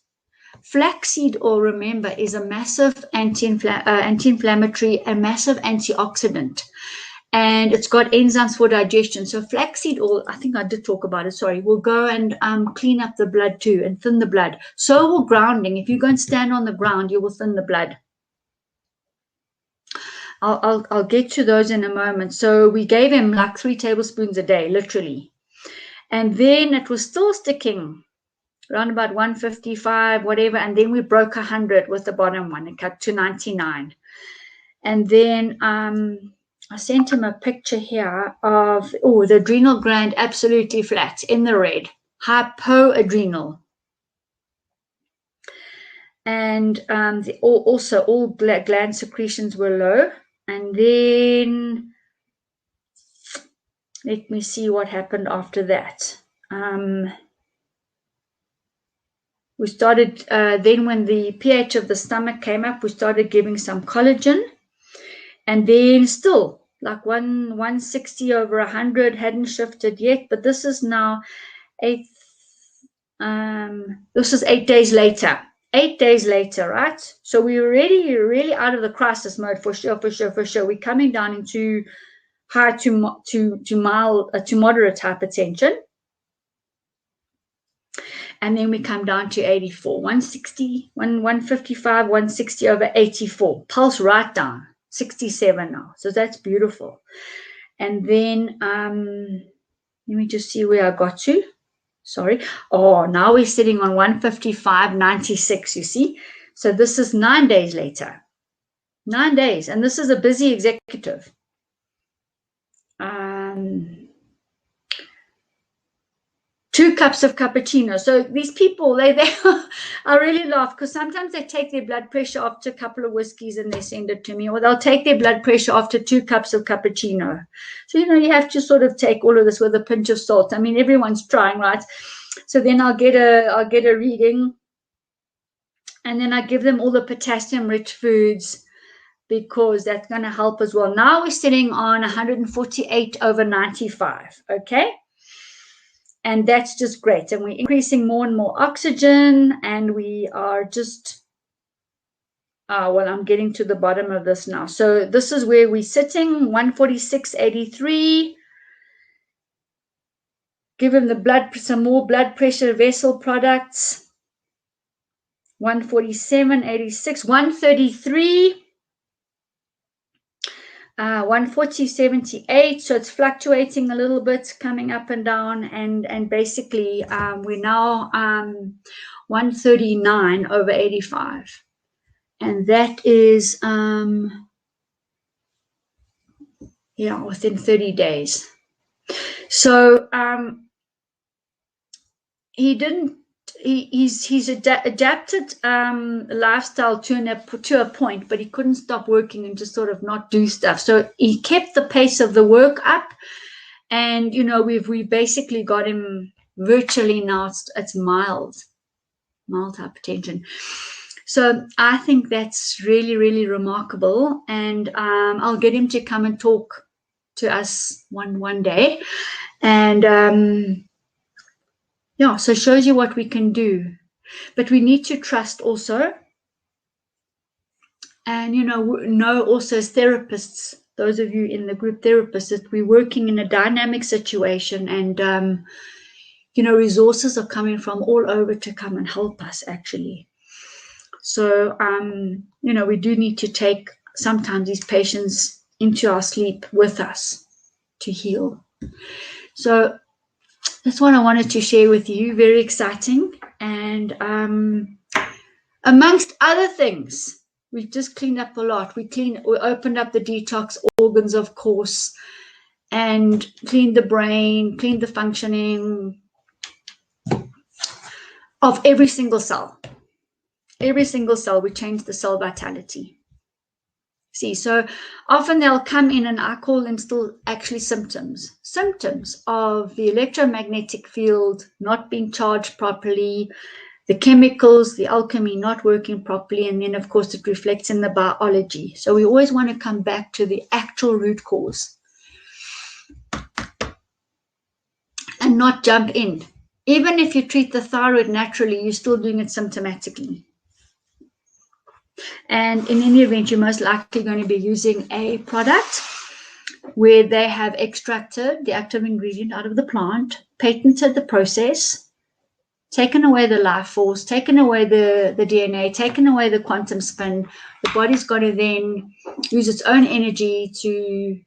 flaxseed oil, remember, is a massive anti-inflammatory, a massive antioxidant, and it's got enzymes for digestion. So flaxseed oil, I think I did talk about it, sorry, will go and clean up the blood too and thin the blood. So will grounding. If you go and stand on the ground, you will thin the blood. I'll get to those in a moment. So we gave him like 3 tablespoons a day, literally. And then it was still sticking around about 155, whatever. And then we broke 100 with the bottom one and cut to 99. And then I sent him a picture here of, the adrenal gland absolutely flat in the red, hypoadrenal. And also all gland secretions were low. And then let me see what happened after that. We started, then when the pH of the stomach came up, we started giving some collagen. And then still, like 160/100, hadn't shifted yet. But this is now 8 days later. 8 days later, right? So we're really out of the crisis mode for sure. We're coming down into high to mild to moderate hypertension, and then we come down to 84, 160, 155, 160/84. Pulse right down, 67 now. So that's beautiful. And then let me just see where I got to. Sorry. Now we're sitting on 155/96, you see. So this is 9 days later. 9 days. And this is a busy executive. 2 cups of cappuccino. So these people, they I really laugh, because sometimes they take their blood pressure after a couple of whiskeys and they send it to me, or they'll take their blood pressure after 2 cups of cappuccino. So, you have to sort of take all of this with a pinch of salt. I mean, everyone's trying, right? So then I'll get a reading, and then I give them all the potassium-rich foods, because that's going to help as well. Now we're sitting on 148/95, okay? And that's just great. And we're increasing more and more oxygen, and we are just, I'm getting to the bottom of this now. So this is where we're sitting, 146/83. Give him some more blood pressure vessel products. 147/86, 133. 140/78, so it's fluctuating a little bit, coming up and down, and basically we're now 139/85, and that is within 30 days. So he's adapted lifestyle to a point, but he couldn't stop working and just sort of not do stuff. So he kept the pace of the work up, and we basically got him virtually now. It's mild hypertension. So I think that's really, really remarkable, and I'll get him to come and talk to us one day, and so it shows you what we can do. But we need to trust also. And, know also as therapists, those of you in the group therapists, that we're working in a dynamic situation, and, resources are coming from all over to come and help us, actually. So, we do need to take sometimes these patients into our sleep with us to heal. So that's what I wanted to share with you. Very exciting. And amongst other things, we've just cleaned up a lot. We opened up the detox organs, of course, and cleaned the brain, cleaned the functioning of every single cell. Every single cell, we changed the cell vitality. See, so often they'll come in, and I call them still actually symptoms of the electromagnetic field not being charged properly, the chemicals, the alchemy not working properly, and then of course it reflects in the biology. So we always want to come back to the actual root cause and not jump in. Even if you treat the thyroid naturally, you're still doing it symptomatically. And in any event, you're most likely going to be using a product where they have extracted the active ingredient out of the plant, patented the process, taken away the life force, taken away the DNA, taken away the quantum spin. The body's got to then use its own energy to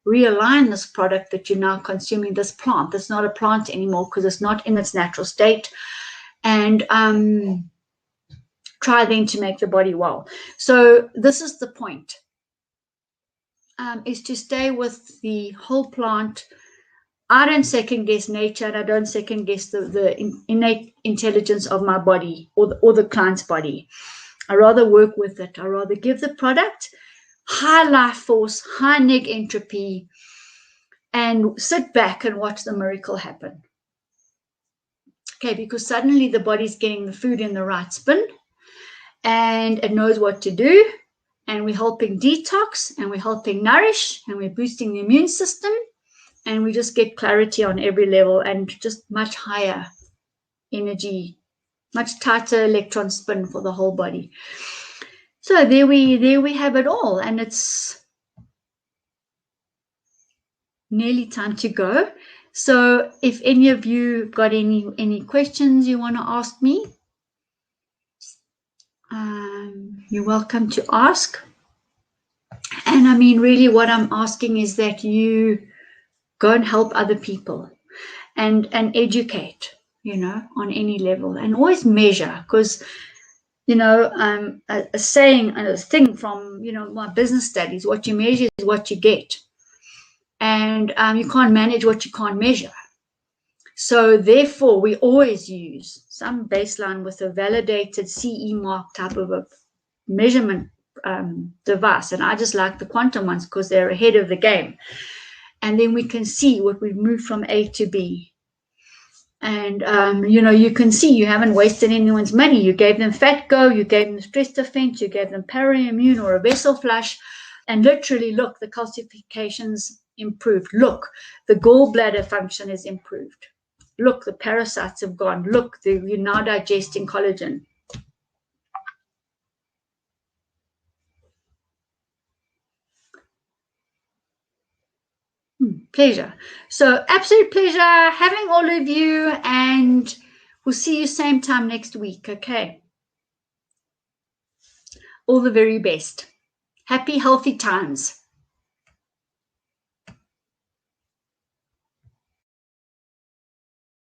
realign this product that you're now consuming, this plant. That's not a plant anymore because it's not in its natural state. And try then to make the body well. So this is the point, is to stay with the whole plant. I don't second guess nature, and I don't second guess the innate intelligence of my body or the client's body. I rather work with it. I rather give the product high life force, high neg entropy, and sit back and watch the miracle happen. Okay, because suddenly the body's getting the food in the right spin, and it knows what to do, and we're helping detox, and we're helping nourish, and we're boosting the immune system, and we just get clarity on every level and just much higher energy, much tighter electron spin for the whole body. So there we have it all, and it's nearly time to go. So if any of you got any questions you want to ask me, you're welcome to ask. And I mean, really what I'm asking is that you go and help other people and educate, on any level, and always measure, because, a saying, a thing from, my business studies, what you measure is what you get. And you can't manage what you can't measure. So therefore, we always use some baseline with a validated CE mark type of a measurement device. And I just like the quantum ones because they're ahead of the game. And then we can see what we've moved from A to B. And, you can see you haven't wasted anyone's money. You gave them fat go, you gave them stress defense, you gave them para-immune or a vessel flush. And literally, look, the calcification's improved. Look, the gallbladder function is improved. Look, the parasites have gone. Look, you're now digesting collagen. Pleasure. So absolute pleasure having all of you, and we'll see you same time next week. Okay. All the very best. Happy, healthy times.